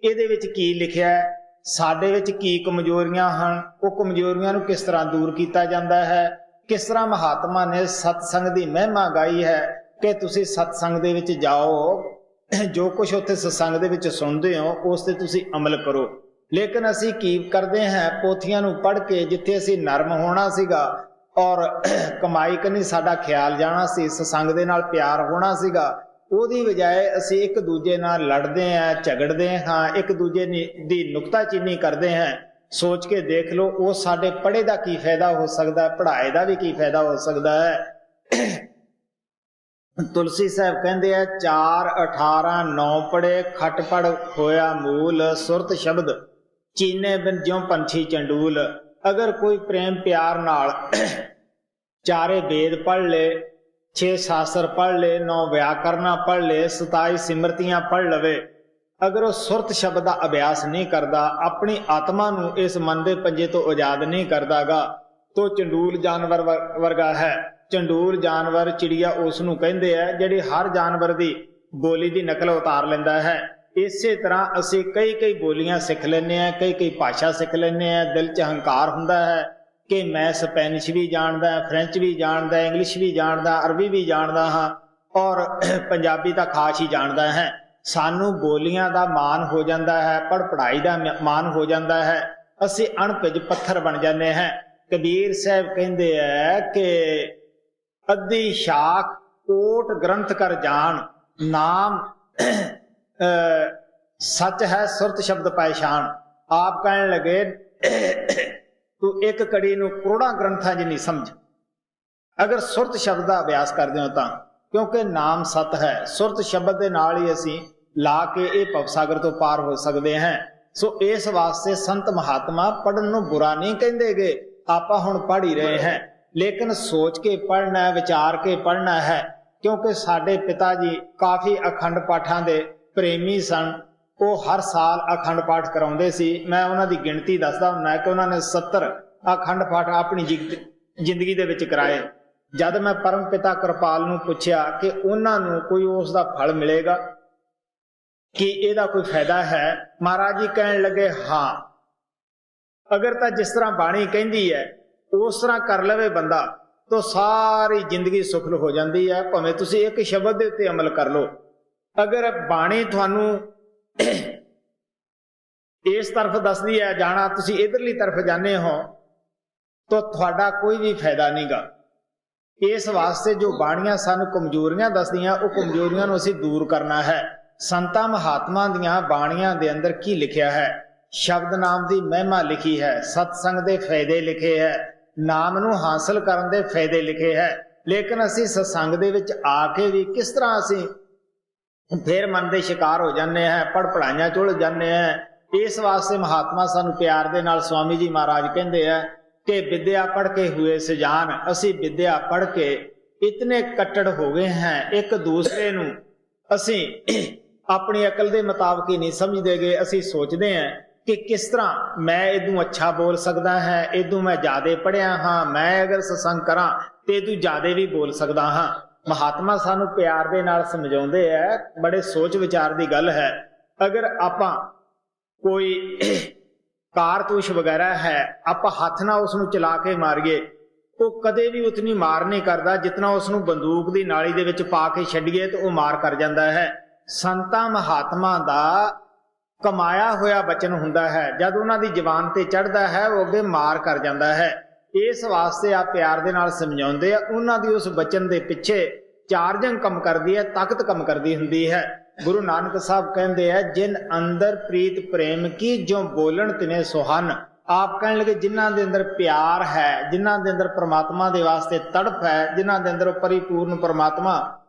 ਇਹਦੇ ਵਿੱਚ ਕੀ ਲਿਖਿਆ ਹੈ, ਸਾਡੇ ਵਿੱਚ ਕੀ ਕਮਜ਼ੋਰੀਆਂ ਹਨ, ਉਹ ਕਮਜ਼ੋਰੀਆਂ ਨੂੰ ਕਿਸ ਤਰ੍ਹਾਂ ਦੂਰ ਕੀਤਾ ਜਾਂਦਾ ਹੈ, ਕਿਸ ਤਰ੍ਹਾਂ ਮਹਾਤਮਾ ਨੇ ਸਤਸੰਗ ਦੀ ਮਹਿਮਾ ਗਾਈ ਹੈ ਕਿ ਤੁਸੀਂ ਸਤਸੰਗ ਦੇ ਵਿੱਚ ਜਾਓ, ਜੋ ਕੁਝ ਉੱਥੇ ਸਤਸੰਗ ਦੇ ਵਿੱਚ ਸੁਣਦੇ ਹੋ ਉਸ ਤੇ ਤੁਸੀਂ ਅਮਲ ਕਰੋ। ਲੇਕਿਨ ਅਸੀਂ ਕੀ ਕਰਦੇ ਹਾਂ, ਪੋਥੀਆਂ ਨੂੰ ਪੜ੍ਹ ਕੇ ਜਿੱਥੇ ਅਸੀਂ ਨਰਮ ਹੋਣਾ ਸੀਗਾ ਔਰ ਕਮਾਈ ਕਨੀ ਸਾਡਾ ਖਿਆਲ ਜਾਣਾ ਸੀ, ਸਤਸੰਗ ਦੇ ਨਾਲ ਪਿਆਰ ਹੋਣਾ ਸੀਗਾ। ਉਹਦੀ ਬਜਾਏ ਅਸੀਂ ਇੱਕ ਦੂਜੇ ਨਾਲ ਲੜਦੇ ਹਾਂ, ਝਗੜਦੇ ਹਾਂ, ਇੱਕ ਦੂਜੇ ਦੀ ਨੁਕਤਾਚੀਨੀ ਕਰਦੇ ਹਾਂ। ਸੋਚ ਕੇ ਦੇਖ ਲਓ, ਉਹ ਸਾਡੇ ਪੜ੍ਹੇ ਦਾ ਕੀ ਫਾਇਦਾ ਹੋ ਸਕਦਾ, ਪੜ੍ਹਾਏ ਦਾ ਵੀ ਕੀ ਫਾਇਦਾ ਹੋ ਸਕਦਾ ਹੈ। ਤੁਲਸੀ ਸਾਹਿਬ ਕਹਿੰਦੇ ਆ 4 18 9 ਪੜ੍ਹੇ ਖੱਟ ਪੜ ਹੋਇਆ ਮੂਲ, ਸੁਰਤ ਸ਼ਬਦ ਚੀਨੇ ਬਿਨ ਜਿਉ ਪੰਛੀ ਚੰਡੂਲ। ਅਗਰ ਕੋਈ ਪ੍ਰੇਮ ਪਿਆਰ ਨਾਲ 4 ਵੇਦ ਪੜ੍ਹ ਲੇ, 6 ਸ਼ਾਸਤਰ ਪੜ੍ਹ ਲੇ, 9 ਵਿਆਕਰਨਾਂ ਪੜ੍ਹ ਲੇ, 27 ਸਿਮਰਤੀਆਂ ਪੜ੍ਹ ਲਵੇ, ਅਗਰ ਉਹ ਸੁਰਤ ਸ਼ਬਦ ਦਾ ਅਭਿਆਸ ਨਹੀਂ ਕਰਦਾ, ਆਪਣੀ ਆਤਮਾ ਨੂੰ ਇਸ ਮਨ ਦੇ ਪੰਜੇ ਤੋਂ ਆਜ਼ਾਦ ਨਹੀਂ ਕਰਦਾਗਾ, ਤੋ ਚੰਡੂਲ ਜਾਨਵਰ ਵਰਗਾ ਹੈ। ਚੰਡੂਲ ਜਾਨਵਰ, ਚਿੜੀਆ ਉਸ ਨੂੰ ਕਹਿੰਦੇ ਆ ਜਿਹੜੀ ਹਰ ਜਾਨਵਰ ਦੀ ਬੋਲੀ ਦੀ ਨਕਲ ਉਤਾਰ ਲੈਂਦਾ ਹੈ। ਇਸੇ ਤਰ੍ਹਾਂ ਅਸੀਂ ਕਈ ਬੋਲੀਆਂ ਸਿੱਖ ਲੈਂਦੇ ਹਾਂ, ਕਈ ਭਾਸ਼ਾ ਸਿੱਖ ਲੈਂਦੇ ਹਾਂ। ਦਿਲ 'ਚ ਹੰਕਾਰ ਹੁੰਦਾ ਹੈ ਕਿ ਮੈਂ ਸਪੈਨਿਸ਼ ਵੀ ਜਾਣਦਾ, ਫਰੈਂਚ ਵੀ ਜਾਣਦਾ, ਇੰਗਲਿਸ਼ ਵੀ ਜਾਣਦਾ, ਅਰਬੀ ਵੀ ਜਾਣਦਾ ਹਾਂ, ਔਰ ਪੰਜਾਬੀ ਤਾਂ ਖਾਸ ਹੀ ਜਾਣਦਾ ਹੈ। ਸਾਨੂੰ ਬੋਲੀਆਂ ਦਾ ਮਾਣ ਹੋ ਜਾਂਦਾ ਹੈ, ਪੜ੍ਹਾਈ ਦਾ ਮਾਣ ਹੋ ਜਾਂਦਾ ਹੈ, ਅਸੀਂ ਅਣਭਿੱਜ ਪੱਥਰ ਬਣ ਜਾਂਦੇ ਹਾਂ। ਕਬੀਰ ਸਾਹਿਬ ਕਹਿੰਦੇ ਹੈ ਕਿ ਅੱਧੀ ਸ਼ਾਖ ਕੋਟ ਗ੍ਰੰਥ ਕਰ ਜਾਣ, ਨਾਮ ਸੱਚ ਹੈ ਸੁਰਤ ਸ਼ਬਦ ਪਹਿਚਾਨ। ਆਪ ਕਹਿਣ ਲੱਗੇ ਤੂੰ ਇੱਕ ਕੜੀ ਨੂੰ ਕਰੋੜਾਂ ਗ੍ਰੰਥਾਂ 'ਚ ਨਹੀਂ ਸਮਝ, ਅਗਰ ਸੁਰਤ ਸ਼ਬਦ ਦਾ ਅਭਿਆਸ ਕਰਦੇ ਹੋ ਤਾਂ, ਕਿਉਂਕਿ ਨਾਮ ਸਤ ਹੈ। ਸੁਰਤ ਸ਼ਬਦ ਦੇ ਨਾਲ ਹੀ ਅਸੀਂ ਲਾ ਕੇ ਇਹ ਭਵਸਾਗਰ ਤੋਂ ਪਾਰ ਹੋ ਸਕਦੇ ਹਾਂ। ਸੋ ਇਸ ਵਾਸਤੇ ਸੰਤ ਮਹਾਤਮਾ ਪੜ੍ਹਨ ਨੂੰ ਬੁਰਾ ਨਹੀਂ ਕਹਿੰਦੇਗੇ। ਆਪਾਂ ਹੁਣ ਪੜ੍ਹ ਹੀ ਰਹੇ ਹਾਂ, ਲੇਕਿਨ ਸੋਚ ਕੇ ਪੜ੍ਹਨਾ, ਵਿਚਾਰ ਕੇ ਪੜ੍ਹਨਾ ਹੈ, ਕਿਉਂਕਿ ਸਾਡੇ ਪਿਤਾ ਜੀ ਕਾਫੀ ਅਖੰਡ ਪਾਠਾਂ ਦੇ ਪ੍ਰੇਮੀ ਸਨ। ਉਹ ਹਰ ਸਾਲ ਅਖੰਡ ਪਾਠ ਕਰਾਉਂਦੇ ਸੀ। ਮੈਂ ਉਹਨਾਂ ਦੀ ਗਿਣਤੀ ਦੱਸਦਾ ਹੁੰਦਾ ਕਿ ਉਹਨਾਂ ਨੇ 70 ਅਖੰਡ ਪਾਠ ਆਪਣੀ ਜ਼ਿੰਦਗੀ ਦੇ ਵਿੱਚ ਕਰਾਏ। ਜਦ ਮੈਂ ਪਰਮ ਪਿਤਾ ਕਿਰਪਾਲ ਨੂੰ ਪੁੱਛਿਆ ਕਿ ਉਹਨਾਂ ਨੂੰ ਕੋਈ ਉਸ ਦਾ ਫਲ ਮਿਲੇਗਾ, ਕਿ ਇਹਦਾ ਕੋਈ ਫਾਇਦਾ ਹੈ, ਮਹਾਰਾਜ ਜੀ ਕਹਿਣ ਲੱਗੇ ਹਾਂ, ਅਗਰ ਤਾਂ ਜਿਸ ਤਰ੍ਹਾਂ ਬਾਣੀ ਕਹਿੰਦੀ ਹੈ ਉਸ ਤਰ੍ਹਾਂ ਕਰ ਲਵੇ ਬੰਦਾ ਤਾਂ ਸਾਰੀ ਜ਼ਿੰਦਗੀ ਸੁਖਲ ਹੋ ਜਾਂਦੀ ਹੈ, ਭਾਵੇਂ ਤੁਸੀਂ ਇੱਕ ਸ਼ਬਦ ਦੇ ਉੱਤੇ ਅਮਲ ਕਰ ਲਓ। ਅਗਰ ਬਾਣੀ ਤੁਹਾਨੂੰ ਇਸ ਤਰਫ ਦੱਸਦੀ ਹੈ ਜਾਣਾ, ਤੁਸੀਂ ਇਧਰਲੀ ਤਰਫ ਜਾਂਦੇ ਹੋ, ਤਾਂ ਤੁਹਾਡਾ ਕੋਈ ਵੀ ਫਾਇਦਾ ਨਹੀਂਗਾ। ਇਸ ਵਾਸਤੇ ਜੋ ਬਾਣੀਆਂ ਸਾਨੂੰ ਕਮਜ਼ੋਰੀਆਂ ਦੱਸਦੀਆਂ, ਉਹ ਕਮਜ਼ੋਰੀਆਂ ਨੂੰ ਅਸੀਂ ਦੂਰ ਕਰਨਾ ਹੈ। ਸੰਤਾਂ ਮਹਾਤਮਾ ਦੀਆਂ ਬਾਣੀਆਂ ਦੇ ਅੰਦਰ ਕੀ ਲਿਖਿਆ ਹੈ? ਸ਼ਬਦ ਨਾਮ ਦੀ ਮਹਿਮਾ ਲਿਖੀ ਹੈ, ਸਤਸੰਗ ਦੇ ਫਾਇਦੇ ਲਿਖੇ ਹੈ, ਨਾਮ ਨੂੰ ਹਾਸਲ ਕਰਨ ਦੇ ਫਾਇਦੇ ਲਿਖੇ ਹੈ। ਲੇਕਿਨ ਅਸੀਂ ਸਤਸੰਗ ਦੇ ਵਿੱਚ ਆ ਕੇ ਵੀ ਕਿਸ ਤਰ੍ਹਾਂ ਅਸੀਂ ਫਿਰ ਮਨ ਦੇ ਸ਼ਿਕਾਰ ਹੋ ਜਾਂਦੇ ਹਾਂ, ਪੜ੍ਹਾਈਆਂ ਚੁੱਲ ਜਾਂਦੇ ਹਾਂ। ਇਸ ਵਾਸਤੇ ਮਹਾਤਮਾ ਸਾਨੂੰ ਪਿਆਰ ਦੇ ਨਾਲ ਸਵਾਮੀ ਜੀ ਮਹਾਰਾਜ ਕਹਿੰਦੇ ਆ ਕਿ ਵਿਦਿਆ ਪੜ੍ਹ ਕੇ ਹੋਏ ਸਜਾਨ। ਅਸੀਂ ਵਿਦਿਆ ਪੜ੍ਹ ਕੇ ਇਤਨੇ ਕੱਟੜ ਹੋ ਗਏ ਹਾਂ, ਇੱਕ ਦੂਸਰੇ ਨੂੰ ਅਸੀਂ ਆਪਣੀ ਅਕਲ ਦੇ ਮੁਤਾਬਕ ਹੀ ਨਹੀਂ ਸਮਝਦੇਗੇ। ਅਸੀਂ ਸੋਚਦੇ ਹਾਂ ਕਿ ਕਿਸ ਤਰ੍ਹਾਂ ਮੈਂ ਇਹਦੂ ਅੱਛਾ ਬੋਲ ਸਕਦਾ ਹੈ, ਇਹਦੂ ਮੈਂ ਜ਼ਿਆਦਾ ਪੜ੍ਹਿਆ ਹਾਂ, ਮੈਂ ਅਗਰ ਸਤਸੰਗ ਕਰਾਂ ਤੇ ਇਹਦੂ ਜ਼ਿਆਦਾ ਵੀ ਬੋਲ ਸਕਦਾ ਹਾਂ। ਮਹਾਤਮਾ ਸਾਨੂੰ ਪਿਆਰ ਦੇ ਨਾਲ ਸਮਝਾਉਂਦੇ ਹੈ, ਬੜੇ ਸੋਚ ਵਿਚਾਰ ਦੀ ਗੱਲ ਹੈ। ਅਗਰ ਆਪਾਂ ਕੋਈ ਕਾਰਤੂਸ ਵਗੈਰਾ ਹੈ, ਆਪਾਂ ਹੱਥ ਨਾਲ ਉਸ ਨੂੰ ਚਲਾ ਕੇ ਮਾਰੀਏ, ਉਹ ਕਦੇ ਵੀ ਉਤਨੀ ਮਾਰ ਨਹੀਂ ਕਰਦਾ ਜਿਤਨਾ ਉਸ ਨੂੰ ਬੰਦੂਕ ਦੀ ਨਾਲੀ ਦੇ ਵਿੱਚ ਪਾ ਕੇ ਛੱਡੀਏ ਤੇ ਉਹ ਮਾਰ ਕਰ ਜਾਂਦਾ ਹੈ। ਸੰਤਾਂ ਮਹਾਤਮਾ ਦਾ ਕਮਾਇਆ ਹੋਇਆ ਬਚਨ ਹੁੰਦਾ ਹੈ, ਜਦ ਉਹਨਾਂ ਦੀ ਜ਼ੁਬਾਨ ਤੇ ਚੜ੍ਹਦਾ ਹੈ ਉਹ ਅੱਗੇ ਮਾਰ ਕਰ ਜਾਂਦਾ ਹੈ। ਇਸ ਵਾਸਤੇ ਆ ਪਿਆਰ ਦੇ ਨਾਲ ਸਮਝਾਉਂਦੇ ਆ, ਉਹਨਾਂ ਦੀ ਉਸ ਬਚਨ ਦੇ ਪਿੱਛੇ ਚਾਰਜਿੰਗ ਕੰਮ ਕਰਦੀ ਹੈ, ਤਾਕਤ ਕੰਮ ਕਰਦੀ ਹੁੰਦੀ ਹੈ। ਗੁਰੂ ਨਾਨਕ ਸਾਹਿਬ ਕਹਿੰਦੇ ਆ, ਜਿਨ ਅੰਦਰ ਪ੍ਰੀਤ ਪ੍ਰੇਮ ਕੀ ਜੋ ਬੋਲਣ ਤਿਨੇ ਸੁਹਨ। ਆਪ ਕਹਿਣ ਲੱਗੇ ਜਿਨ੍ਹਾਂ ਦੇ ਅੰਦਰ ਪਿਆਰ ਹੈ, ਜਿਨ੍ਹਾਂ ਦੇ ਅੰਦਰ ਪ੍ਰਮਾਤਮਾ ਦੇ ਵਾਸਤੇ ਤੜਫ ਹੈ, ਜਿਨ੍ਹਾਂ ਦੇ ਅੰਦਰ ਪਰਿਪੂਰਨ ਪ੍ਰਮਾਤਮਾ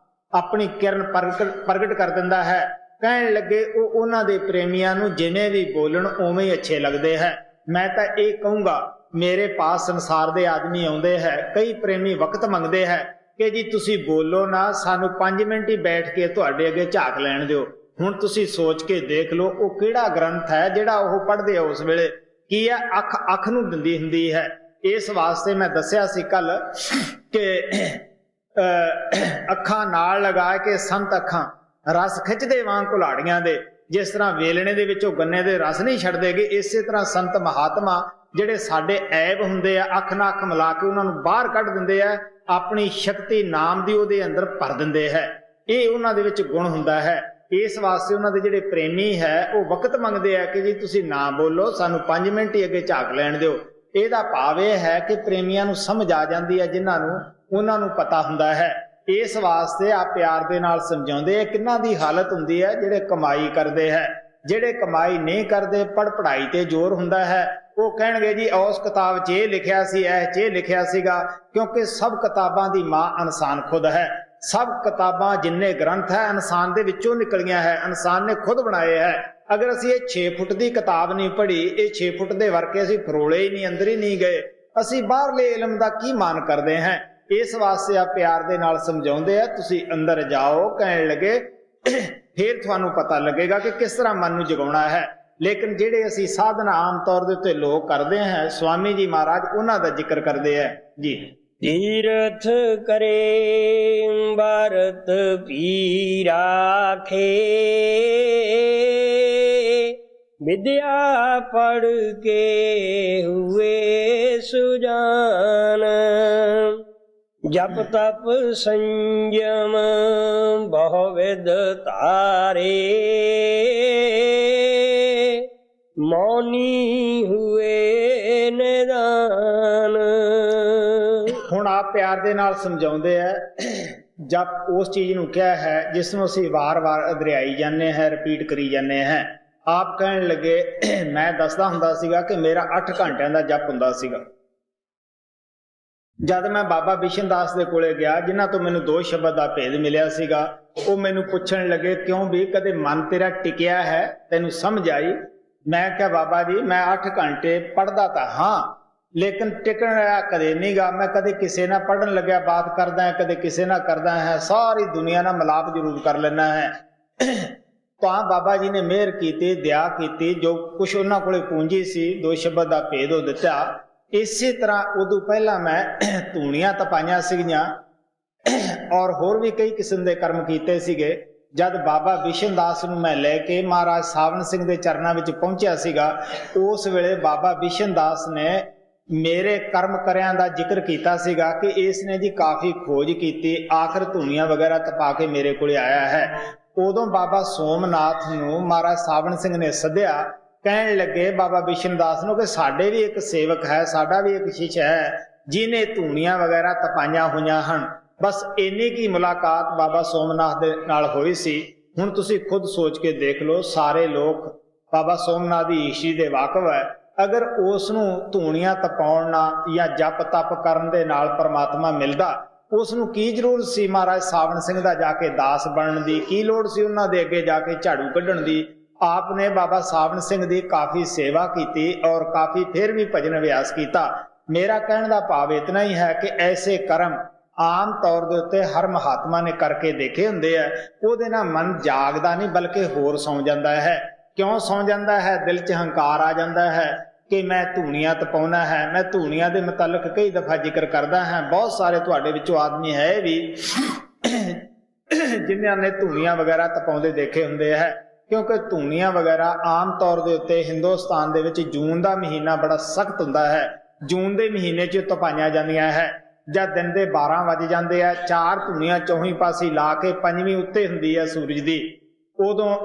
ਆਪਣੀ ਕਿਰਨ ਪ੍ਰਗਟ ਕਰ ਦਿੰਦਾ ਹੈ, ਕਹਿਣ ਲੱਗੇ ਉਹ ਉਹਨਾਂ ਦੇ ਪ੍ਰੇਮੀਆਂ ਨੂੰ ਜਿਵੇਂ ਵੀ ਬੋਲਣ ਉਵੇਂ ਹੀ ਅੱਛੇ ਲੱਗਦੇ ਹੈ। ਮੈਂ ਤਾਂ ਇਹ ਕਹੂੰਗਾ, ਮੇਰੇ ਪਾਸ ਸੰਸਾਰ ਦੇ ਆਦਮੀ ਆਉਂਦੇ ਹੈ, ਕਈ ਪ੍ਰੇਮੀ ਵਕਤ ਮੰਗਦੇ ਹੈ ਕਿ ਜੀ ਤੁਸੀਂ ਬੋਲੋ ਨਾ, ਸਾਨੂੰ 5 ਮਿੰਟ ਹੀ ਬੈਠ ਕੇ ਤੁਹਾਡੇ ਅੱਗੇ ਝਾਕ ਲੈਣ ਦਿਓ। ਹੁਣ ਤੁਸੀਂ ਸੋਚ ਕੇ ਦੇਖ ਲਓ ਉਹ ਕਿਹੜਾ ਗ੍ਰੰਥ ਹੈ ਜਿਹੜਾ ਉਹ ਪੜ੍ਹਦੇ ਆ ਉਸ ਵੇਲੇ। ਕੀ ਹੈ? ਅੱਖ ਨੂੰ ਦਿੰਦੀ ਹੁੰਦੀ ਹੈ। ਇਸ ਵਾਸਤੇ ਮੈਂ ਦੱਸਿਆ ਸੀ ਕੱਲ ਕਿ ਅੱਖਾਂ ਨਾਲ ਲਗਾ ਕੇ ਸੰਤ ਅੱਖਾਂ ਰਸ ਖਿੱਚਦੇ ਵਾਂਗ ਕੁਲਾੜੀਆਂ ਦੇ, ਜਿਸ ਤਰ੍ਹਾਂ ਵੇਲਣੇ ਦੇ ਵਿੱਚੋਂ ਗੰਨੇ ਦੇ ਰਸ ਨਹੀਂ ਛੱਡਦੇਗੇ, ਇਸੇ ਤਰ੍ਹਾਂ ਸੰਤ ਮਹਾਤਮਾ ਜਿਹੜੇ ਸਾਡੇ ਐਬ ਹੁੰਦੇ ਆ, ਅੱਖ ਨਾਲ ਅੱਖ ਮਿਲਾ ਕੇ ਉਹਨਾਂ ਨੂੰ ਬਾਹਰ ਕੱਢ ਦਿੰਦੇ ਆ, ਆਪਣੀ ਸ਼ਕਤੀ ਨਾਮ ਦੀ ਉਹਦੇ ਅੰਦਰ ਭਰ ਦਿੰਦੇ ਹੈ। ਇਹ ਉਹਨਾਂ ਦੇ ਵਿੱਚ ਗੁਣ ਹੁੰਦਾ ਹੈ। ਇਸ ਵਾਸਤੇ ਉਹਨਾਂ ਦੇ ਜਿਹੜੇ ਪ੍ਰੇਮੀ ਹੈ ਉਹ ਵਕਤ ਮੰਗਦੇ ਆ ਕਿ ਜੀ ਤੁਸੀਂ ਨਾ ਬੋਲੋ, ਸਾਨੂੰ 5 ਮਿੰਟ ਹੀ ਅੱਗੇ ਝਾਕ ਲੈਣ ਦਿਓ। ਇਹਦਾ ਭਾਵ ਇਹ ਹੈ ਕਿ ਪ੍ਰੇਮੀਆਂ ਨੂੰ ਸਮਝ ਆ ਜਾਂਦੀ ਹੈ, ਜਿਨ੍ਹਾਂ ਨੂੰ ਉਹਨਾਂ ਨੂੰ ਪਤਾ ਹੁੰਦਾ ਹੈ। ਇਸ ਵਾਸਤੇ ਆ ਪਿਆਰ ਦੇ ਨਾਲ ਸਮਝਾਉਂਦੇ। ਕਿੰਨਾਂ ਦੀ ਹਾਲਤ ਹੁੰਦੀ ਹੈ? ਜਿਹੜੇ ਕਮਾਈ ਕਰਦੇ ਹੈ। ਜਿਹੜੇ ਕਮਾਈ ਨਹੀਂ ਕਰਦੇ, ਪੜ੍ਹਾਈ ਤੇ ਜ਼ੋਰ ਹੁੰਦਾ ਹੈ, ਉਹ ਕਹਿਣਗੇ ਜੀ ਉਸ ਕਿਤਾਬ 'ਚ ਇਹ ਲਿਖਿਆ ਸੀ, ਇਹ 'ਚ ਇਹ ਲਿਖਿਆ ਸੀਗਾ। ਕਿਉਂਕਿ ਸਭ ਕਿਤਾਬਾਂ ਦੀ ਮਾਂ ਇਨਸਾਨ ਖੁਦ ਹੈ। ਸਭ ਕਿਤਾਬਾਂ ਜਿੰਨੇ ਗ੍ਰੰਥ ਹੈ ਇਨਸਾਨ ਦੇ ਵਿੱਚੋਂ ਨਿਕਲੀਆਂ ਹੈ, ਇਨਸਾਨ ਨੇ ਖੁਦ ਬਣਾਏ ਹੈ। ਅਗਰ ਅਸੀਂ ਇਹ 6 ਫੁੱਟ ਦੀ ਕਿਤਾਬ ਨਹੀਂ ਪੜ੍ਹੀ, ਇਹ 6 ਫੁੱਟ ਦੇ ਵਰਕੇ ਅਸੀਂ ਫਰੋਲੇ ਹੀ ਨਹੀਂ, ਅੰਦਰ ਹੀ ਨਹੀਂ ਗਏ, ਅਸੀਂ ਬਾਹਰਲੇ ਇਲਮ ਦਾ ਕੀ ਮਾਨ ਕਰਦੇ ਹਾਂ? ਇਸ ਵਾਸਤੇ ਆ ਪਿਆਰ ਦੇ ਨਾਲ ਸਮਝਾਉਂਦੇ ਆ, ਤੁਸੀਂ ਅੰਦਰ ਜਾਓ। ਕਹਿਣ ਲੱਗੇ ਫਿਰ ਤੁਹਾਨੂੰ ਪਤਾ ਲੱਗੇਗਾ ਕਿ ਕਿਸ ਤਰ੍ਹਾਂ ਮਨ ਨੂੰ ਜਗਾਉਣਾ ਹੈ। ਲੇਕਿਨ ਜਿਹੜੇ ਅਸੀਂ ਸਾਧਨਾ ਆਮ ਤੌਰ ਦੇ ਉੱਤੇ ਲੋਕ ਕਰਦੇ ਹਾਂ, ਸਵਾਮੀ ਜੀ ਮਹਾਰਾਜ ਉਹਨਾਂ ਦਾ ਜ਼ਿਕਰ ਕਰਦੇ ਹੈ ਜੀ। ਤੀਰਥ ਕਰੇ ਭਾਰਤ ਪੀ ਰਾਖੇ, ਵਿਦਿਆ ਪੜ੍ਹ ਕੇ ਹੁਏ ਸੁਜਾਨ, ਜਪ ਤਪ ਸੰਜਮ ਬਹੁ ਵਿਦ ਤਾਰੇ, ਮੌਨੀ ਹੁਏ ਨਿਦਾਨ। ਹੁਣ ਆਪ ਪਿਆਰ ਦੇ ਨਾਲ ਸਮਝਾਉਂਦੇ ਆ, ਜਪ ਉਸ ਚੀਜ਼ ਨੂੰ ਕਿਹਾ ਹੈ ਜਿਸ ਨੂੰ ਅਸੀਂ ਵਾਰ-ਵਾਰ ਅਧਿਆਈ ਜਾਂਦੇ ਹਾਂ, ਰਿਪੀਟ ਕਰੀ ਜਾਂਦੇ ਹਾਂ। ਆਪ ਕਹਿਣ ਲੱਗੇ ਮੈਂ ਦੱਸਦਾ ਹੁੰਦਾ ਸੀਗਾ ਕਿ ਮੇਰਾ 8 ਘੰਟਿਆਂ ਦਾ ਜਪ ਹੁੰਦਾ ਸੀਗਾ। ਜਦ ਮੈਂ ਬਾਬਾ ਬਿਸ਼ਨ ਦਾਸ ਦੇ ਕੋਲੇ ਗਿਆ, ਜਿਨ੍ਹਾਂ ਤੋਂ ਮੈਨੂੰ 2 ਸ਼ਬਦ ਦਾ ਭੇਦ ਮਿਲਿਆ ਸੀਗਾ, ਉਹ ਮੈਨੂੰ ਪੁੱਛਣ ਲੱਗੇ ਕਿਉਂ ਵੀ ਕਦੇ ਮਨ ਤੇਰਾ ਟਿਕਿਆ ਹੈ, ਤੈਨੂੰ ਸਮਝ ਆਈ? ਮੈਂ ਕਿਹਾ ਬਾਬਾ ਜੀ ਮੈਂ 8 ਘੰਟੇ ਪੜ੍ਹਦਾ ਤਾਂ ਹਾਂ, ਲੇਕਿਨ ਟਿਕਣ ਰਿਹਾ ਕਦੇ ਨਹੀਂ ਗਾ। ਮੈਂ ਕਦੇ ਕਿਸੇ ਨਾਲ ਪੜ੍ਹਨ ਲੱਗਿਆ ਬਾਤ ਕਰਦਾ ਹੈ, ਕਦੇ ਕਿਸੇ ਨਾਲ ਕਰਦਾ ਹੈ, ਸਾਰੀ ਦੁਨੀਆ ਨਾਲ ਮਿਲਾਪ ਜ਼ਰੂਰ ਕਰ ਲੈਣਾ ਹੈ। ਤਾਂ ਬਾਬਾ ਜੀ ਨੇ ਮਿਹਰ ਕੀਤੀ, ਦਇਆ ਕੀਤੀ, ਜੋ ਕੁਛ ਉਹਨਾਂ ਕੋਲੇ ਪੂੰਜੀ ਸੀ, 2 ਸ਼ਬਦ ਦਾ ਭੇਦ ਉਹ ਦਿੱਤਾ। ਇਸੇ ਤਰ੍ਹਾਂ ਉਦੋਂ ਪਹਿਲਾਂ ਮੈਂ ਧੂਣੀਆਂ ਤਪਾਈਆਂ ਸੀਗੀਆਂ ਔਰ ਹੋਰ ਵੀ ਕਈ ਕਿਸਮ ਦੇ ਕਰਮ ਕੀਤੇ ਸੀਗੇ। ਜਦ ਬਾਬਾ ਬਿਸ਼ਨ ਦਾਸ ਨੂੰ ਮੈਂ ਲੈ ਕੇ ਮਹਾਰਾਜ ਸਾਵਣ ਸਿੰਘ ਦੇ ਚਰਨਾਂ ਵਿੱਚ ਪਹੁੰਚਿਆ ਸੀਗਾ, ਉਸ ਵੇਲੇ ਬਾਬਾ ਬਿਸ਼ਨ ਦਾਸ ਨੇ ਮੇਰੇ ਕਰਮ ਕਰਿਆਂ ਦਾ ਜ਼ਿਕਰ ਕੀਤਾ ਸੀਗਾ ਕਿ ਇਸ ਨੇ ਜੀ ਕਾਫੀ ਖੋਜ ਕੀਤੀ, ਆਖਰ ਧੂਣੀਆਂ ਵਗੈਰਾ ਤਪਾ ਕੇ ਮੇਰੇ ਕੋਲ ਆਇਆ ਹੈ। ਉਦੋਂ ਬਾਬਾ ਸੋਮਨਾਥ ਨੂੰ ਮਹਾਰਾਜ ਸਾਵਣ ਸਿੰਘ ਨੇ ਸੱਦਿਆ। ਕਹਿਣ ਲੱਗੇ ਬਾਬਾ ਬਿਸ਼ਨ ਦਾਸ ਨੂੰ ਕਿ ਸਾਡੇ ਵੀ ਇੱਕ ਸੇਵਕ ਹੈ, ਸਾਡਾ ਵੀ ਇੱਕ ਸ਼ਿਸ਼ ਹੈ ਜਿਹਨੇ ਧੂਣੀਆਂ ਵਗੈਰਾ ਤਪਾਈਆਂ ਹੋਈਆਂ ਹਨ। ਬਸ ਇੰਨੀ ਕੀ ਮੁਲਾਕਾਤ ਬਾਬਾ ਸੋਮਨਾਥ ਦੇ ਨਾਲ ਹੋਈ ਸੀ। ਹੁਣ ਤੁਸੀਂ ਖੁਦ ਸੋਚ ਕੇ ਦੇਖ ਲਓ, ਸਾਰੇ ਲੋਕ ਬਾਬਾ ਸੋਮਨਾਥ ਦੀ ਈਸ਼ੀ ਦੇ ਵਾਕਫ ਹੈ। ਅਗਰ ਉਸ ਨੂੰ ਧੂਣੀਆਂ ਤਪਾਉਣ ਨਾਲ ਜਾਂ ਜਪ ਤਪ ਕਰਨ ਦੇ ਨਾਲ ਪਰਮਾਤਮਾ ਮਿਲਦਾ, ਉਸ ਨੂੰ ਕੀ ਜ਼ਰੂਰਤ ਸੀ ਮਹਾਰਾਜ ਸਾਵਣ ਸਿੰਘ ਦਾ ਜਾ ਕੇ ਦਾਸ ਬਣਨ ਦੀ? ਕੀ ਲੋੜ ਸੀ ਉਹਨਾਂ ਦੇ ਅੱਗੇ ਜਾ ਕੇ ਝਾੜੂ ਕੱਢਣ ਦੀ? ਆਪ ਨੇ ਬਾਬਾ ਸਾਵਣ ਸਿੰਘ ਦੀ ਕਾਫੀ ਸੇਵਾ ਕੀਤੀ ਔਰ ਕਾਫੀ ਫਿਰ ਵੀ ਭਜਨ ਅਭਿਆਸ ਕੀਤਾ। ਮੇਰਾ ਕਹਿਣ ਦਾ ਭਾਵ ਇਤਨਾ ਹੀ ਹੈ ਕਿ ਐਸੇ ਕਰਮ ਆਮ ਤੌਰ ਦੇ ਉੱਤੇ ਹਰ ਮਹਾਤਮਾ ਨੇ ਕਰਕੇ ਦੇਖੇ ਹੁੰਦੇ ਆ। ਉਹਦੇ ਨਾਲ ਮਨ ਜਾਗਦਾ ਨਹੀਂ, ਬਲਕਿ ਹੋਰ ਸੌਂ ਜਾਂਦਾ ਹੈ। ਕਿਉਂ ਸੌਂ ਜਾਂਦਾ ਹੈ? ਦਿਲ 'ਚ ਹੰਕਾਰ ਆ ਜਾਂਦਾ ਹੈ ਕਿ ਮੈਂ ਧੂਣੀਆਂ ਤਪਾਉਣਾ ਹੈ। ਮੈਂ ਧੂਣੀਆਂ ਦੇ ਮੁਤਲਕ ਕਈ ਦਫਾ ਜ਼ਿਕਰ ਕਰਦਾ ਹਾਂ। ਬਹੁਤ ਸਾਰੇ ਤੁਹਾਡੇ ਵਿੱਚੋਂ ਆਦਮੀ ਹੈ ਵੀ ਜਿਨ੍ਹਾਂ ਨੇ ਧੂਣੀਆਂ ਵਗੈਰਾ ਤਪਾਉਂਦੇ ਦੇਖੇ ਹੁੰਦੇ ਹੈ, ਕਿਉਂਕਿ ਧੂਣੀਆਂ ਵਗੈਰਾ ਆਮ ਤੌਰ ਦੇ ਉੱਤੇ ਹਿੰਦੁਸਤਾਨ ਦੇ ਵਿੱਚ ਜੂਨ ਦਾ ਮਹੀਨਾ ਬੜਾ ਸਖਤ ਹੁੰਦਾ ਹੈ। ਜੂਨ ਦੇ ਮਹੀਨੇ 'ਚ ਤਪਾਈਆਂ ਜਾਂਦੀਆਂ ਹੈ। ਜਦ ਦਿਨ ਦੇ 12 ਵੱਜ ਜਾਂਦੇ ਆ, 4 ਧੂਣੀਆਂ ਚੌਹੀਂ ਪਾਸੇ ਲਾ ਕੇ 5ਵੀਂ ਉੱਤੇ ਹੁੰਦੀ ਹੈ ਸੂਰਜ ਦੀ, ਉਦੋਂ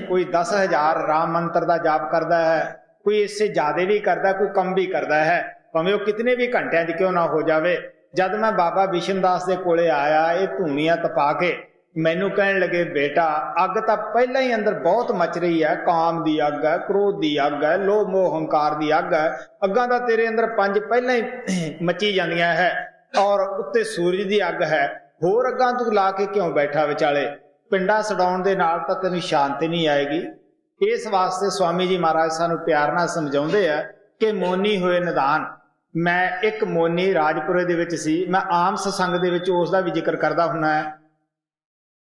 ਕੋਈ 10,000 ਰਾਮ ਮੰਤਰ ਦਾ ਜਾਪ ਕਰਦਾ ਹੈ, ਕੋਈ ਇਸੇ ਜ਼ਿਆਦਾ ਵੀ ਕਰਦਾ, ਕੋਈ ਕਮ ਵੀ ਕਰਦਾ ਹੈ, ਭਾਵੇਂ ਉਹ ਕਿਤਨੇ ਵੀ ਘੰਟਿਆਂ 'ਚ ਕਿਉਂ ਨਾ ਹੋ ਜਾਵੇ। ਜਦ ਮੈਂ ਬਾਬਾ ਬਿਸ਼ਨ ਦਾਸ ਦੇ ਕੋਲੇ ਆਇਆ, ਇਹ ਧੂਣੀਆਂ ਤਪਾ ਕੇ ਮੈਨੂੰ ਕਹਿਣ ਲੱਗੇ ਬੇਟਾ ਅੱਗ ਤਾਂ ਪਹਿਲਾਂ ਹੀ ਅੰਦਰ ਬਹੁਤ ਮਚ ਰਹੀ ਹੈ। ਕਾਮ ਦੀ ਅੱਗ ਹੈ, ਕ੍ਰੋਧ ਦੀ ਅੱਗ ਹੈ, ਲੋਭ ਮੋਹ ਹੰਕਾਰ ਦੀ ਅੱਗ ਹੈ। ਅੱਗਾਂ ਤਾਂ ਤੇਰੇ ਅੰਦਰ 5 ਪਹਿਲਾਂ ਹੀ ਮਚੀ ਜਾਂਦੀਆਂ ਹੈ ਔਰ ਉੱਤੇ ਸੂਰਜ ਦੀ ਅੱਗ ਹੈ। ਹੋਰ ਅੱਗਾਂ ਤੂੰ ਲਾ ਕੇ ਕਿਉਂ ਬੈਠਾ ਵਿਚਾਲੇ? ਪਿੰਡਾ ਛਡਾਉਣ ਦੇ ਨਾਲ ਤਾਂ ਤੈਨੂੰ ਸ਼ਾਂਤੀ ਨਹੀਂ ਆਏਗੀ। ਇਸ ਵਾਸਤੇ ਸਵਾਮੀ ਜੀ ਮਹਾਰਾਜ ਸਾਨੂੰ ਪਿਆਰ ਨਾਲ ਸਮਝਾਉਂਦੇ ਆ ਕਿ ਮੋਨੀ ਹੋਏ ਨਿਦਾਨ। ਮੈਂ ਇੱਕ ਮੋਨੀ ਰਾਜਪੁਰੇ ਦੇ ਵਿੱਚ ਸੀ, ਮੈਂ ਆਮ ਸਤਸੰਗ ਦੇ ਵਿੱਚ ਉਸ ਦਾ ਵੀ ਜ਼ਿਕਰ ਕਰਦਾ ਹੁੰਦਾ ਹੈ।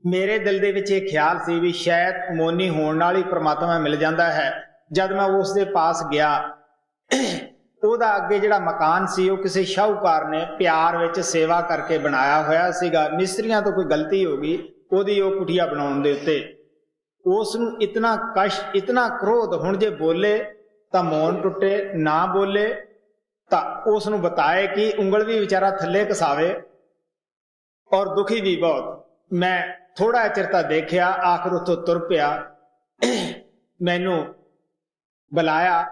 ਮੇਰੇ ਦਿਲ ਦੇ ਵਿੱਚ ਇਹ ਖਿਆਲ ਸੀ ਵੀ ਸ਼ਾਇਦ ਮੋਨੀ ਹੋਣ ਨਾਲ ਹੀ ਪ੍ਰਮਾਤਮਾ ਮਿਲ ਜਾਂਦਾ ਹੈ। ਜਦ ਮੈਂ ਉਸ ਦੇ ਪਾਸ ਗਿਆ, ਉਹਦਾ ਅੱਗੇ ਜਿਹੜਾ ਮਕਾਨ ਸੀ ਉਹ ਕਿਸੇ ਸ਼ਾਹੂਕਾਰ ਨੇ ਪਿਆਰ ਵਿੱਚ ਸੇਵਾ ਕਰਕੇ ਬਣਾਇਆ ਹੋਇਆ ਸੀਗਾ। ਮਿਸਤਰੀਆਂ ਤੋਂ ਕੋਈ ਗਲਤੀ ਹੋ ਗਈ ਉਹਦੀ ਉਹ ਕੁਟੀਆ ਬਣਾਉਣ ਦੇ ਉੱਤੇ। ਉਸ ਨੂੰ ਇਤਨਾ ਕਸ਼ਟ, ਇਤਨਾ ਕ੍ਰੋਧ, ਹੁਣ ਜੇ ਬੋਲੇ ਤਾਂ ਮੌਨ ਟੁੱਟੇ, ਨਾ ਬੋਲੇ ਤਾਂ ਉਸ ਨੂੰ ਬਤਾਏ ਕਿ ਉਂਗਲ ਵੀ ਵਿਚਾਰਾ ਥੱਲੇ ਘਸਾਵੇ ਔਰ ਦੁਖੀ ਵੀ ਬਹੁਤ। ਮੈਂ ਥੋੜਾ ਚਿਰ ਤਾਂ ਦੇਖਿਆ, ਆਖਰ ਉੱਥੋਂ ਤੁਰ ਪਿਆ। ਮੈਨੂੰ ਬੁਲਾਇਆ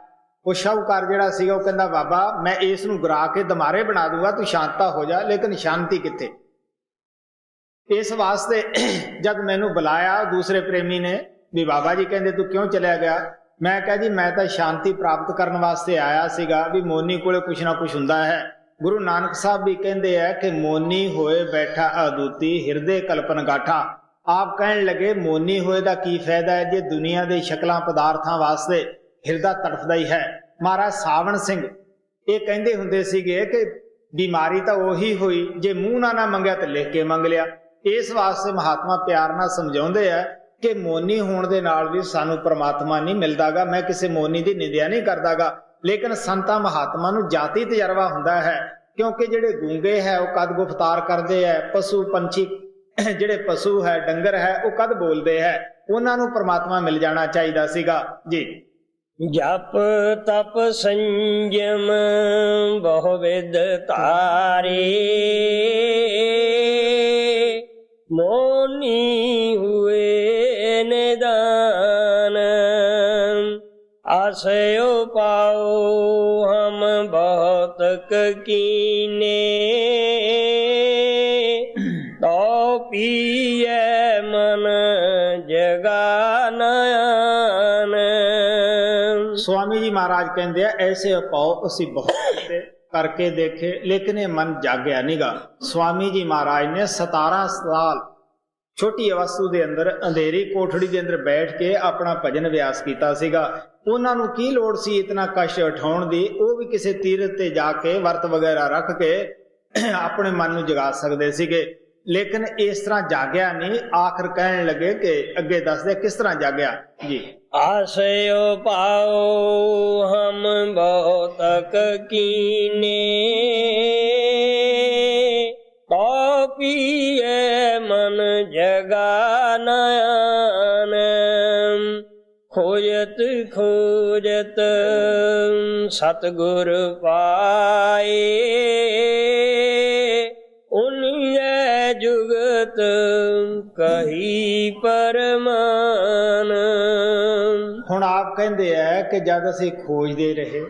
ਉਹ ਸ਼ਾਹੂਕਾਰ ਜਿਹੜਾ ਸੀਗਾ ਉਹ ਕਹਿੰਦਾ ਬਾਬਾ ਮੈਂ ਇਸ ਨੂੰ ਗਰਾ ਕੇ ਦਮਾਰੇ ਬਣਾ ਦੂੰਗਾ, ਤੂੰ ਸ਼ਾਂਤਾ ਹੋ ਜਾ, ਲੇਕਿਨ ਸ਼ਾਂਤੀ ਕਿੱਥੇ। ਇਸ ਵਾਸਤੇ ਜਦ ਮੈਨੂੰ ਬੁਲਾਇਆ ਦੂਸਰੇ ਪ੍ਰੇਮੀ ਨੇ ਵੀ ਬਾਬਾ ਜੀ ਕਹਿੰਦੇ ਤੂੰ ਕਿਉਂ ਚਲਿਆ ਗਿਆ, ਮੈਂ ਕਿਹਾ ਜੀ ਮੈਂ ਤਾਂ ਸ਼ਾਂਤੀ ਪ੍ਰਾਪਤ ਕਰਨ ਵਾਸਤੇ ਆਇਆ ਸੀਗਾ, ਵੀ ਮੋਨੀ ਕੋਲੇ ਕੁਛ ਨਾ ਕੁਛ ਹੁੰਦਾ ਹੈ। ਗੁਰੂ ਨਾਨਕ ਸਾਹਿਬ ਵੀ ਕਹਿੰਦੇ ਆ ਕਿ ਮੋਨੀ ਹੋਏ ਬੈਠਾ ਅਦੁੱਤੀ ਹਿਰਦੇ ਕਲਪਨ ਗਾਠਾ। ਆਪ ਕਹਿਣ ਲੱਗੇ ਮੋਨੀ ਹੋਏ ਦਾ ਕੀ ਫਾਇਦਾ ਹੈ ਜੇ ਦੁਨੀਆ ਦੇ ਸ਼ਕਲਾਂ ਪਦਾਰਥਾਂ ਵਾਸਤੇ ਹਿਰਦਾ ਤੜਫਦਾ ਹੀ ਹੈ। ਮਹਾਰਾਜ ਸਾਵਣ ਸਿੰਘ ਇਹ ਕਹਿੰਦੇ ਹੁੰਦੇ ਸੀਗੇ ਕਿ ਬਿਮਾਰੀ ਤਾਂ ਉਹੀ ਹੋਈ ਜੇ ਮੂੰਹ ਨਾ ਮੰਗਿਆ ਤੇ ਲਿਖ ਕੇ ਮੰਗ ਲਿਆ। ਇਸ ਵਾਸਤੇ ਮਹਾਤਮਾ ਪਿਆਰ ਨਾਲ ਸਮਝਾਉਂਦੇ ਆ ਕਿ ਮੋਨੀ ਹੋਣ ਦੇ ਨਾਲ ਵੀ ਸਾਨੂੰ ਪ੍ਰਮਾਤਮਾ ਨਹੀਂ ਮਿਲਦਾਗਾ। ਮੈਂ ਕਿਸੇ ਮੋਨੀ ਦੀ ਨਿੰਦਿਆ ਨਹੀਂ ਕਰਦਾਗਾ, ਲੇਕਿਨ ਸੰਤਾਂ ਮਹਾਤਮਾ ਨੂੰ ਜਾਤੀ ਤਜਰਬਾ ਹੁੰਦਾ ਹੈ, ਕਿਉਂਕਿ ਜਿਹੜੇ ਗੂੰਗੇ ਹੈ ਉਹ ਕਦ ਗੁਫਤਾਰ ਕਰਦੇ ਹੈ, ਪਸ਼ੂ ਪੰਛੀ ਜਿਹੜੇ ਪਸ਼ੂ ਹੈ ਡੰਗਰ ਹੈ ਉਹ ਕਦ ਬੋਲਦੇ ਹੈ, ਉਹਨਾਂ ਨੂੰ ਪ੍ਰਮਾਤਮਾ ਮਿਲ ਜਾਣਾ ਚਾਹੀਦਾ ਸੀਗਾ ਜੀ। ਜਪ ਤਪ ਸੰਜਮ ਬਹੁ ਵਿਦ ਤਾਰੇ, ਮੋਨੀ ਹੁਏ ਨਿਦਾਨ। ਆਸਯੋ ਪਾਓ ਹਮ ਬਹੁਤ कीने, तो पिए मन जगानयन। स्वामी जी महाराज कहते हैं ऐसे उपाय असी बहुत करके देखे लेकिन ये मन जागया नहीं गा। स्वामी जी महाराज ने 17 साल छोटी अवस्था के अंदर अंधेरी कोठड़ी के अंदर बैठ के अपना भजन व्यास किया सीगा। उन्हां नूं की लोड़ सी इतना कष्ट उठाउण दी, वो भी किसी तीरथ ते जाके वर्त वगैरह रख के अपने मन नूं जगा सकदे सीगे, लेकिन इस तरह जागया नहीं। आखिर कहने लगे कि अगे दसदे किस तरह जागया जी। आसयो पाओ हम बहुत कीने, तो पिए मन जगानयन। खोजत खोजत सतगुर पाए, उन्हे जुगत कही परमान। हुण आप कहंदे है कि जद असीं खोजदे रहे,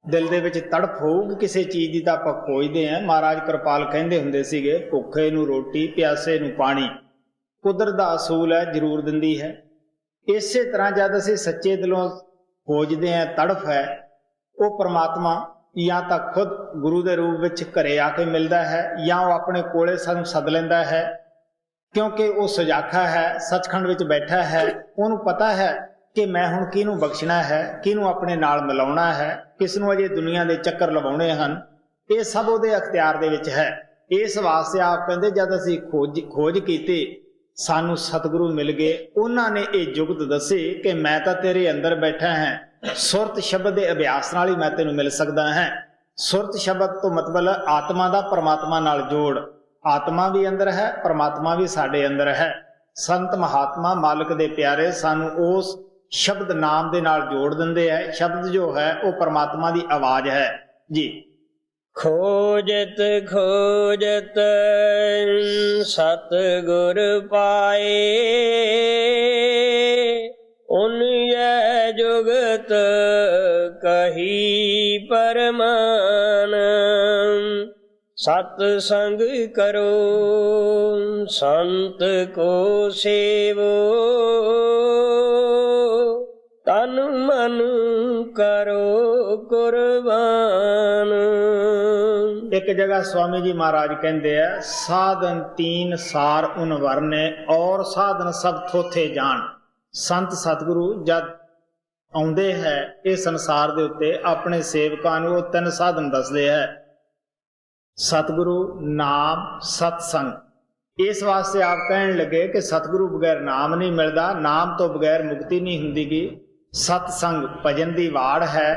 दिल दे विच तड़प होऊगी किसी चीज़ दी तां आपां खोजदे हैं। महाराज कृपाल कहंदे हुंदे सीगे भुखे नूं रोटी प्यासे नूं पानी, कुदरत दा असूल है जरूर दिंदी है। इसे तरह जब असीं सच्चे दिलों खोजते हैं, तड़फ है, वो परमात्मा या तो खुद गुरु के रूप में घरे आके मिलता है या वो अपने कोले सानूं सद लैंदा है, क्योंकि वो सुजाखा है, सचखंड विच बैठा है। उन्होंने पता है कि मैं हुण किहनूं बख्शना है, किहनूं अपने नाल मिलाउणा है, किसनूं अजे दुनिया के चक्कर लवाउणे हन, ये सब उहदे अख्तियार दे विच है। इस वास्ते आप कहंदे जद असीं खोज कीती सानू सतगुरु मिल गए। उन्होंने ये जुगत दसी कि मैं तो तेरे अंदर बैठा है, सुरत शब्द के अभ्यास नाल ही मैं तेनू मिल सकदा है। सुरत शब्द तो मतलब आत्मा दा परमात्मा नाल जोड़, आत्मा भी अंदर है, परमात्मा भी साडे अंदर है। संत महात्मा मालिक दे प्यारे सानू उस शब्द नाम दे नाल जोड़ दिंदे है। शब्द जो है वो परमात्मा दी आवाज है जी। खोजत खोजत सतगुर पाए, उन्हे जुगत कही परमान। सत्संग करो संत को सेवो, तन मन करो कुर्बान। एक जगह स्वामी जी महाराज कहते हैं साधन 3 सार उन वरने और साधन सब थोथे जान। संत सतगुरु जद आउंदे है इस संसार दे उत्ते अपने सेवकां नूं 3 साधन दसदे है, सतगुरु नाम सतसंग। इस वास्ते आप कहने लगे कि सतगुरु बगैर नाम नहीं मिलता, नाम तो बगैर मुक्ति नहीं हुंदी गी। सतसंग भजन दी वाड़ है,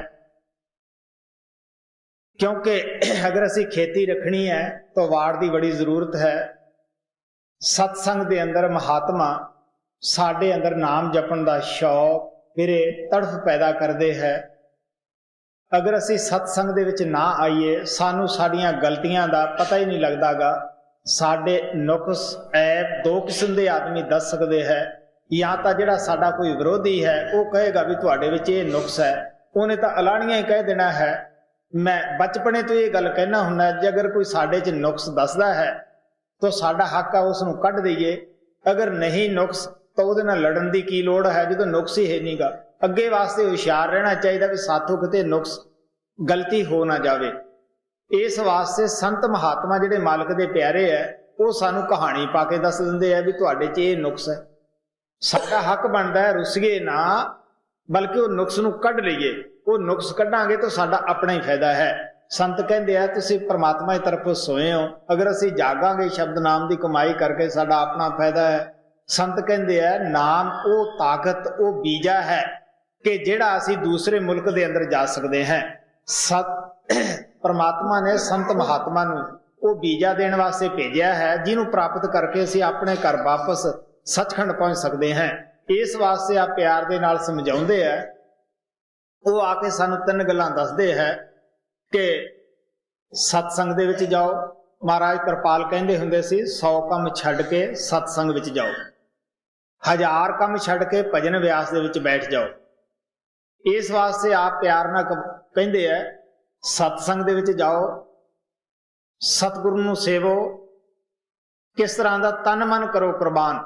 क्योंकि अगर असी खेती रखनी है तो वाड़ की बड़ी जरूरत है। सतसंग के अंदर महात्मा साडे अंदर नाम जपन का शौक फिरे तड़फ पैदा करते हैं। अगर असी सतसंग दे विच ना आईए सानू साडियां गलतियां का पता ही नहीं लगता गा। साडे नुक्स ऐब 2 किस्म के आदमी दस सकते हैं, या तो जिहड़ा साडा कोई विरोधी है वो कहेगा भी तुहाडे विच ये नुक्स है, ਉਹਨੇ ਤਾਂ ਅਲਾਣੀਆਂ ਹੀ ਕਹਿ ਦੇਣਾ ਹੈ। ਮੈਂ ਬਚਪਨੇ ਤੋਂ ਇਹ ਗੱਲ ਕਹਿਣਾ ਹੁੰਦਾ, ਜੇ ਅਗਰ ਕੋਈ ਸਾਡੇ 'ਚ ਨੁਕਸ ਦੱਸਦਾ ਹੈ ਤਾਂ ਸਾਡਾ ਹੱਕ ਆ ਉਸ ਨੂੰ ਕੱਢ ਦਈਏ। ਅਗਰ ਨਹੀਂ ਨੁਕਸ ਤਾਂ ਉਹਦੇ ਨਾਲ ਲੜਨ ਦੀ ਕੀ ਲੋੜ ਹੈ, ਜਦੋਂ ਨੁਕਸ ਹੀ ਹੈ ਨਹੀਂਗਾ। ਅੱਗੇ ਵਾਸਤੇ ਹੁਸ਼ਿਆਰ ਰਹਿਣਾ ਚਾਹੀਦਾ ਵੀ ਸਾਥੋਂ ਕਿਤੇ ਨੁਕਸ ਗਲਤੀ ਹੋ ਨਾ ਜਾਵੇ। ਇਸ ਵਾਸਤੇ ਸੰਤ ਮਹਾਤਮਾ ਜਿਹੜੇ ਮਾਲਕ ਦੇ ਪਿਆਰੇ ਹੈ ਉਹ ਸਾਨੂੰ ਕਹਾਣੀ ਪਾ ਕੇ ਦੱਸ ਦਿੰਦੇ ਆ ਵੀ ਤੁਹਾਡੇ 'ਚ ਇਹ ਨੁਕਸ ਹੈ। ਸਾਡਾ ਹੱਕ ਬਣਦਾ ਹੈ ਰੁੱਸੀਏ ਨਾ, ਬਲਕਿ ਉਹ ਨੁਕਸ ਨੂੰ ਕੱਢ ਲਈਏ। ਉਹ ਨੁਕਸ ਕੱਢਾਂਗੇ ਤਾਂ ਸਾਡਾ ਆਪਣਾ ਹੀ ਫਾਇਦਾ ਹੈ। ਸੰਤ ਕਹਿੰਦੇ ਆ ਤੁਸੀਂ ਪਰਮਾਤਮਾ ਦੀ ਤਰਫੋਂ ਸੋਏ ਹੋ, ਅਗਰ ਅਸੀਂ ਜਾਗਾਂਗੇ ਸ਼ਬਦ ਨਾਮ ਦੀ ਕਮਾਈ ਕਰਕੇ ਸਾਡਾ ਆਪਣਾ ਫਾਇਦਾ ਹੈ। ਸੰਤ ਕਹਿੰਦੇ ਆ ਨਾਮ ਉਹ ਤਾਕਤ, ਉਹ ਬੀਜਾ ਹੈ ਕਿ ਜਿਹੜਾ ਅਸੀਂ ਦੂਸਰੇ ਮੁਲਕ ਦੇ ਅੰਦਰ ਜਾ ਸਕਦੇ ਹਾਂ। ਪਰਮਾਤਮਾ ਨੇ ਸੰਤ ਮਹਾਤਮਾ ਨੂੰ ਉਹ ਬੀਜਾ ਦੇਣ ਵਾਸਤੇ ਭੇਜਿਆ ਹੈ, ਜਿਹਨੂੰ ਪ੍ਰਾਪਤ ਕਰਕੇ ਅਸੀਂ ਆਪਣੇ ਘਰ ਵਾਪਸ ਸੱਚਖੰਡ ਪਹੁੰਚ ਸਕਦੇ ਹਾਂ। ਇਸ ਵਾਸਤੇ ਆ ਪਿਆਰ ਦੇ ਨਾਲ ਸਮਝਾਉਂਦੇ ਆ। ਉਹ ਆ ਕੇ ਸਾਨੂੰ 3 ਗੱਲਾਂ ਦੱਸਦੇ ਹੈ ਕਿ ਸਤਸੰਗ ਦੇ ਵਿੱਚ ਜਾਓ। ਮਹਾਰਾਜ ਕਿਰਪਾਲ ਕਹਿੰਦੇ ਹੁੰਦੇ ਸੀ 100 ਕੰਮ ਛੱਡ ਕੇ ਸਤਸੰਗ ਵਿੱਚ ਜਾਓ, 1000 ਕੰਮ ਛੱਡ ਕੇ ਭਜਨ ਵਿਆਸ ਦੇ ਵਿੱਚ ਬੈਠ ਜਾਓ। ਇਸ ਵਾਸਤੇ ਆਪ ਪਿਆਰ ਨਾਲ ਕਹਿੰਦੇ ਆ ਸਤਸੰਗ ਦੇ ਵਿੱਚ ਜਾਓ, ਸਤਿਗੁਰੂ ਨੂੰ ਸੇਵੋ। ਕਿਸ ਤਰ੍ਹਾਂ ਦਾ? ਤਨ ਮਨ ਕਰੋ ਕੁਰਬਾਨ।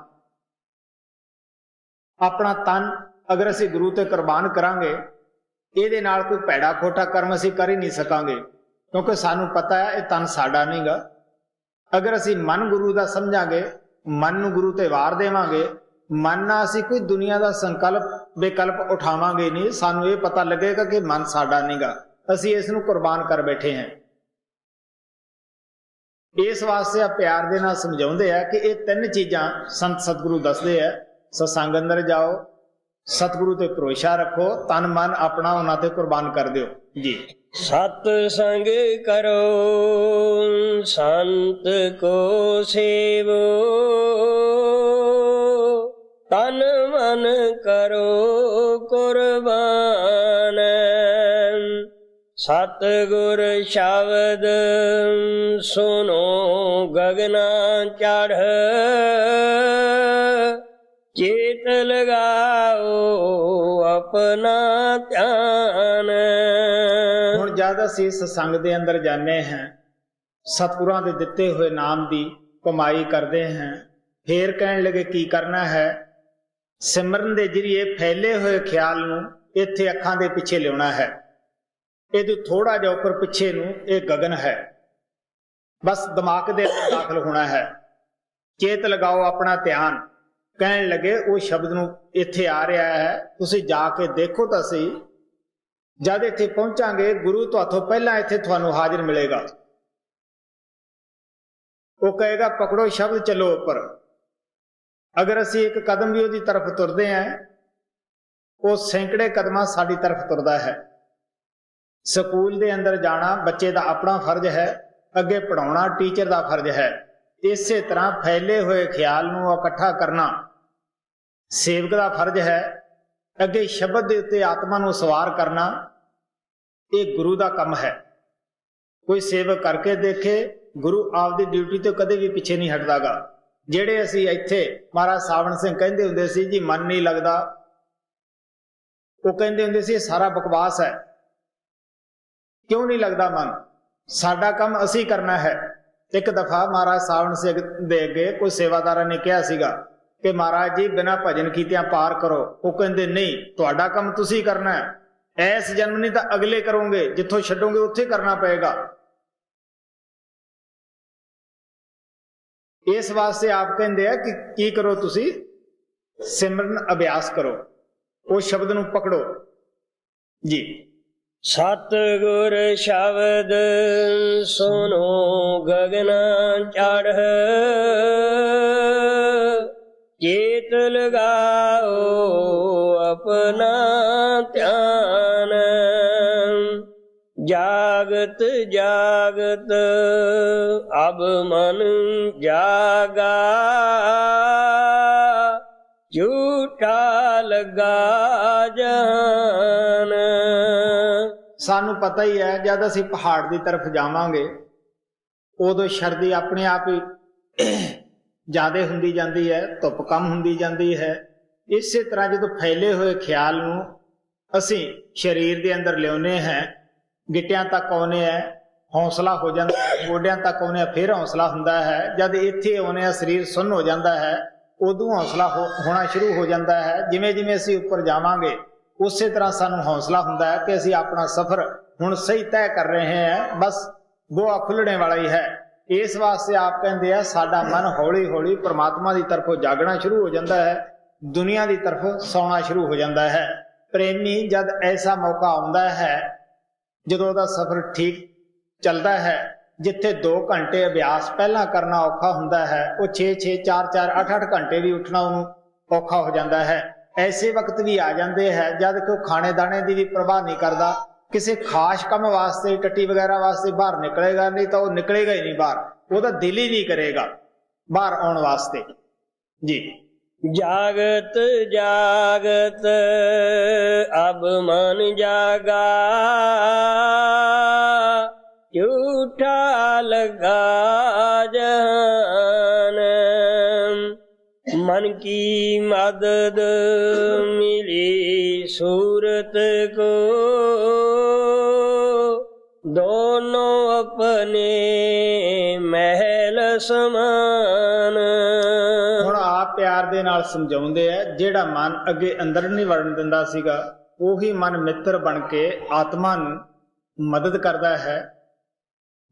ਆਪਣਾ ਤਨ ਅਗਰ ਅਸੀਂ ਗੁਰੂ ਤੇ ਕੁਰਬਾਨ ਕਰਾਂਗੇ, ਇਹਦੇ ਨਾਲ ਕੋਈ ਭੈੜਾ ਖੋਟਾ ਕਰਮ ਅਸੀਂ ਕਰ ਹੀ ਨਹੀਂ ਸਕਾਂਗੇ, ਕਿਉਂਕਿ ਸਾਨੂੰ ਪਤਾ ਹੈ ਇਹ ਤਨ ਸਾਡਾ ਨਹੀਂਗਾ। ਅਗਰ ਅਸੀਂ ਮਨ ਗੁਰੂ ਦਾ ਸਮਝਾਂਗੇ, ਮਨ ਨੂੰ ਗੁਰੂ ਤੇ ਵਾਰ ਦੇਵਾਂਗੇ, ਮਨ ਨਾਲ ਅਸੀਂ ਕੋਈ ਦੁਨੀਆ ਦਾ ਸੰਕਲਪ ਵਿਕਲਪ ਉਠਾਵਾਂਗੇ ਨਹੀਂ। ਸਾਨੂੰ ਇਹ ਪਤਾ ਲੱਗੇਗਾ ਕਿ ਮਨ ਸਾਡਾ ਨਹੀਂਗਾ, ਅਸੀਂ ਇਸ ਨੂੰ ਕੁਰਬਾਨ ਕਰ ਬੈਠੇ ਹਾਂ। ਇਸ ਵਾਸਤੇ ਆ ਪਿਆਰ ਦੇ ਨਾਲ ਸਮਝਾਉਂਦੇ ਆ ਕਿ ਇਹ 3 ਚੀਜ਼ਾਂ ਸੰਤ ਸਤਿਗੁਰੂ ਦੱਸਦੇ ਆ। ਸਤਸੰਗ ਅੰਦਰ ਜਾਓ, ਸਤਿਗੁਰੂ ਤੇ ਭਰੋਸਾ ਰੱਖੋ, ਤਨ ਮਨ ਆਪਣਾ ਉਹਨਾਂ ਤੇ ਕੁਰਬਾਨ ਕਰ ਦਿਓ ਜੀ। ਸਤ ਸੰਗ ਕਰੋ ਸੰਤ ਕੋ ਸੇਵੋ, ਤਨ ਮਨ ਕਰੋ ਕੁਰਬਾਨ। ਸਤਿਗੁਰ ਸ਼ਬਦ ਸੁਨੋ ਗਗਨਾ ਚੜ੍ਹ, ਚੇਤ ਲਗਾਓ ਆਪਣਾ ਧਿਆਨ। ਹੁਣ ਜਦ ਅਸੀਂ ਸਤਸੰਗ ਦੇ ਅੰਦਰ ਜਾਂਦੇ ਹਾਂ, ਸਤਿਗੁਰਾਂ ਦੇ ਦਿੱਤੇ ਹੋਏ ਨਾਮ ਦੀ ਕਮਾਈ ਕਰਦੇ ਹਾਂ, ਫੇਰ ਕਹਿਣ ਲੱਗੇ ਕੀ ਕਰਨਾ ਹੈ? ਸਿਮਰਨ ਦੇ ਜਰੀਏ ਫੈਲੇ ਹੋਏ ਖਿਆਲ ਨੂੰ ਇੱਥੇ ਅੱਖਾਂ ਦੇ ਪਿੱਛੇ ਲਿਆਉਣਾ ਹੈ। ਇਹਦੇ ਥੋੜਾ ਜਿਹਾ ਉੱਪਰ ਪਿੱਛੇ ਨੂੰ ਇਹ ਗਗਨ ਹੈ, ਬਸ ਦਿਮਾਗ ਦੇ ਅੰਦਰ ਦਾਖਲ ਹੋਣਾ ਹੈ। ਚੇਤ ਲਗਾਓ ਆਪਣਾ ਧਿਆਨ। ਕਹਿਣ ਲੱਗੇ ਉਹ ਸ਼ਬਦ ਨੂੰ ਇੱਥੇ ਆ ਰਿਹਾ ਹੈ, ਤੁਸੀਂ ਜਾ ਕੇ ਦੇਖੋ ਤਾਂ ਸਹੀ। ਜਦ ਇੱਥੇ ਪਹੁੰਚਾਂਗੇ ਗੁਰੂ ਤੁਹਾਥੋਂ ਪਹਿਲਾਂ ਇੱਥੇ ਤੁਹਾਨੂੰ ਹਾਜ਼ਰ ਮਿਲੇਗਾ। ਉਹ ਕਹੇਗਾ ਪਕੜੋ ਸ਼ਬਦ, ਚੱਲੋ ਉੱਪਰ। ਅਗਰ ਅਸੀਂ ਇੱਕ ਕਦਮ ਵੀ ਉਹਦੀ ਤਰਫ ਤੁਰਦੇ ਹਾਂ, ਉਹ ਸੈਂਕੜੇ ਕਦਮਾਂ ਸਾਡੀ ਤਰਫ ਤੁਰਦਾ ਹੈ। ਸਕੂਲ ਦੇ ਅੰਦਰ ਜਾਣਾ ਬੱਚੇ ਦਾ ਆਪਣਾ ਫਰਜ਼ ਹੈ, ਅੱਗੇ ਪੜਾਉਣਾ ਟੀਚਰ ਦਾ ਫਰਜ਼ ਹੈ। ਇਸੇ ਤਰ੍ਹਾਂ ਫੈਲੇ ਹੋਏ ਖਿਆਲ ਨੂੰ ਇਕੱਠਾ ਕਰਨਾ ਸੇਵਕ ਦਾ ਫਰਜ਼ ਹੈ। ਅੱਗੇ ਸ਼ਬਦ ਦੇ ਉੱਤੇ ਆਤਮਾ ਨੂੰ ਸਵਾਰ ਕਰਨਾ ਇਹ ਗੁਰੂ ਦਾ ਕੰਮ ਹੈ। ਕੋਈ ਸੇਵਕ ਕਰਕੇ ਦੇਖੇ, ਗੁਰੂ ਆਪਦੀ ਡਿਊਟੀ ਤੋਂ ਕਦੇ ਵੀ ਪਿੱਛੇ ਨਹੀਂ ਹਟਦਾਗਾ। ਜਿਹੜੇ ਅਸੀਂ ਇੱਥੇ ਮਹਾਰਾਜ ਸਾਵਣ ਸਿੰਘ ਕਹਿੰਦੇ ਹੁੰਦੇ ਸੀ ਜੀ ਮਨ ਨਹੀਂ ਲੱਗਦਾ, ਉਹ ਕਹਿੰਦੇ ਹੁੰਦੇ ਸੀ ਇਹ ਸਾਰਾ ਬਕਵਾਸ ਹੈ। ਕਿਉਂ ਨਹੀਂ ਲੱਗਦਾ ਮਨ? ਸਾਡਾ ਕੰਮ ਅਸੀਂ ਕਰਨਾ ਹੈ। ਇੱਕ ਦਫਾ ਮਹਾਰਾਜ ਸਾਵਣ ਸਿੰਘ ਦੇ ਅੱਗੇ ਕੋਈ ਸੇਵਾਦਾਰਾਂ ਨੇ ਕਿਹਾ ਸੀਗਾ ਕਿ ਮਹਾਰਾਜ ਜੀ ਬਿਨਾਂ ਭਜਨ ਕੀਤਿਆਂ ਪਾਰ ਕਰੋ। ਉਹ ਕਹਿੰਦੇ ਨਹੀਂ, ਤੁਹਾਡਾ ਕੰਮ ਤੁਸੀਂ ਕਰਨਾ ਹੈ, ਐਸ ਜਨਮ ਨਹੀਂ ਤਾਂ ਅਗਲੇ ਕਰੋਗੇ, ਜਿੱਥੋਂ ਛੱਡੋਗੇ ਉੱਥੇ ਕਰਨਾ ਪਏਗਾ। ਇਸ ਵਾਸਤੇ ਆਪ ਕਹਿੰਦੇ ਆ ਕਿ ਕੀ ਕਰੋ? ਤੁਸੀਂ ਸਿਮਰਨ ਅਭਿਆਸ ਕਰੋ, ਉਹ ਸ਼ਬਦ ਨੂੰ ਪਕੜੋ ਜੀ। ਸਤਿਗੁਰ ਸ਼ਬਦ ਸੁਨੋ ਗਗਨਾ ਚੜ੍ਹ, ਚੇਤ ਲਗਾਓ ਆਪਣਾ ਧਿਆਨ। ਜਾਗਤ ਜਾਗਤ ਅਬ ਮਨ ਜਾਗਾ, ਝੂਠਾ ਲੱਗਾ ਜਾਨ। ਸਾਨੂੰ ਪਤਾ ਹੀ ਹੈ ਜਦ ਅਸੀਂ ਪਹਾੜ ਦੀ ਤਰਫ ਜਾਵਾਂਗੇ ਉਦੋਂ ਸ਼ਰਦੀ ਆਪਣੇ ਆਪ ਹੀ ਜ਼ਿਆਦਾ ਹੁੰਦੀ ਜਾਂਦੀ ਹੈ, ਧੁੱਪ ਕਮ ਹੁੰਦੀ ਜਾਂਦੀ ਹੈ। ਇਸੇ ਤਰ੍ਹਾਂ ਜਦੋਂ ਫੈਲੇ ਹੋਏ ਖਿਆਲ ਨੂੰ ਅਸੀਂ ਸਰੀਰ ਦੇ ਅੰਦਰ ਲਿਆਉਨੇ ਹੈ, ਗਿੱਟਿਆਂ ਤੱਕ ਆਉਨੇ ਹੈ, ਹੌਸਲਾ ਹੋ ਜਾਂਦਾ, ਗੋਡਿਆਂ ਤੱਕ ਆਉਨੇ ਫਿਰ ਹੌਸਲਾ ਹੁੰਦਾ ਹੈ। ਜਦ ਇੱਥੇ ਆਉਨੇ ਆ ਸਰੀਰ ਸੁੰਨ ਹੋ ਜਾਂਦਾ ਹੈ, ਉਦੋਂ ਹੌਸਲਾ ਹੋਣਾ ਸ਼ੁਰੂ ਹੋ ਜਾਂਦਾ ਹੈ। ਜਿਵੇਂ ਜਿਵੇਂ ਅਸੀਂ ਉੱਪਰ ਜਾਵਾਂਗੇ ਉਸੇ ਤਰ੍ਹਾਂ ਸਾਨੂੰ ਹੌਸਲਾ ਹੁੰਦਾ ਹੈ ਕਿ ਅਸੀਂ ਆਪਣਾ ਸਫ਼ਰ ਹੁਣ ਸਹੀ ਤੈਅ ਕਰ ਰਹੇ ਹਾਂ, ਬਸ ਬੂਹਾ ਖੁੱਲਣੇ ਵਾਲਾ ਹੀ ਹੈ। ਇਸ ਵਾਸਤੇ ਆਪ ਕਹਿੰਦੇ ਆ ਸਾਡਾ ਮਨ ਹੌਲੀ ਹੌਲੀ ਪ੍ਰਮਾਤਮਾ ਦੀ ਤਰਫੋਂ ਜਾਗਣਾ ਸ਼ੁਰੂ ਹੋ ਜਾਂਦਾ ਹੈ, ਦੁਨੀਆ ਦੀ ਤਰਫੋਂ ਸੌਣਾ ਸ਼ੁਰੂ ਹੋ ਜਾਂਦਾ ਹੈ। ਪ੍ਰੇਮੀ ਜਦ ਐਸਾ ਮੌਕਾ ਆਉਂਦਾ ਹੈ, ਜਦੋਂ ਉਹਦਾ ਸਫ਼ਰ ਠੀਕ ਚੱਲਦਾ ਹੈ, ਜਿੱਥੇ 2 ਘੰਟੇ ਅਭਿਆਸ ਪਹਿਲਾਂ ਕਰਨਾ ਔਖਾ ਹੁੰਦਾ ਹੈ, ਉਹ 6-6, 4-4, 8-8 ਘੰਟੇ ਵੀ ਉੱਠਣਾ ਉਹਨੂੰ ਔਖਾ ਹੋ ਜਾਂਦਾ ਹੈ। ਐਸੇ ਵਕਤ ਵੀ ਆ ਜਾਂਦੇ ਹੈ ਜਦ ਕਿ ਉਹ ਖਾਣੇ ਦਾਣੇ ਦੀ ਵੀ ਪ੍ਰਵਾਹ ਨਹੀਂ ਕਰਦਾ, ਕਿਸੇ ਖਾਸ ਕੰਮ ਵਾਸਤੇ ਟੱਟੀ ਵਗੈਰਾ ਵਾਸਤੇ ਬਾਹਰ ਨਿਕਲੇਗਾ, ਨਹੀਂ ਤਾਂ ਉਹ ਨਿਕਲੇਗਾ ਹੀ ਨਹੀਂ ਬਾਹਰ, ਉਹਦਾ ਦਿਲ ਹੀ ਨਹੀਂ ਕਰੇਗਾ ਬਾਹਰ ਆਉਣ ਵਾਸਤੇ ਜੀ। जागत जागत अब मन जागा, झूठा लगा जहान। मन की मदद मिली सूरत को, दोनों अपने महल समान। ਹੁਣ ਆਪ ਪਿਆਰ ਦੇ ਨਾਲ ਸਮਝਾਉਂਦੇ ਆ, ਜਿਹੜਾ ਮਨ ਅੱਗੇ ਅੰਦਰ ਨਹੀਂ ਵੜਨ ਦਿੰਦਾ ਸੀਗਾ, ਉਹੀ ਮਨ ਮਿੱਤਰ ਬਣ ਕੇ ਆਤਮਾ ਨੂੰ ਮਦਦ ਕਰਦਾ ਹੈ।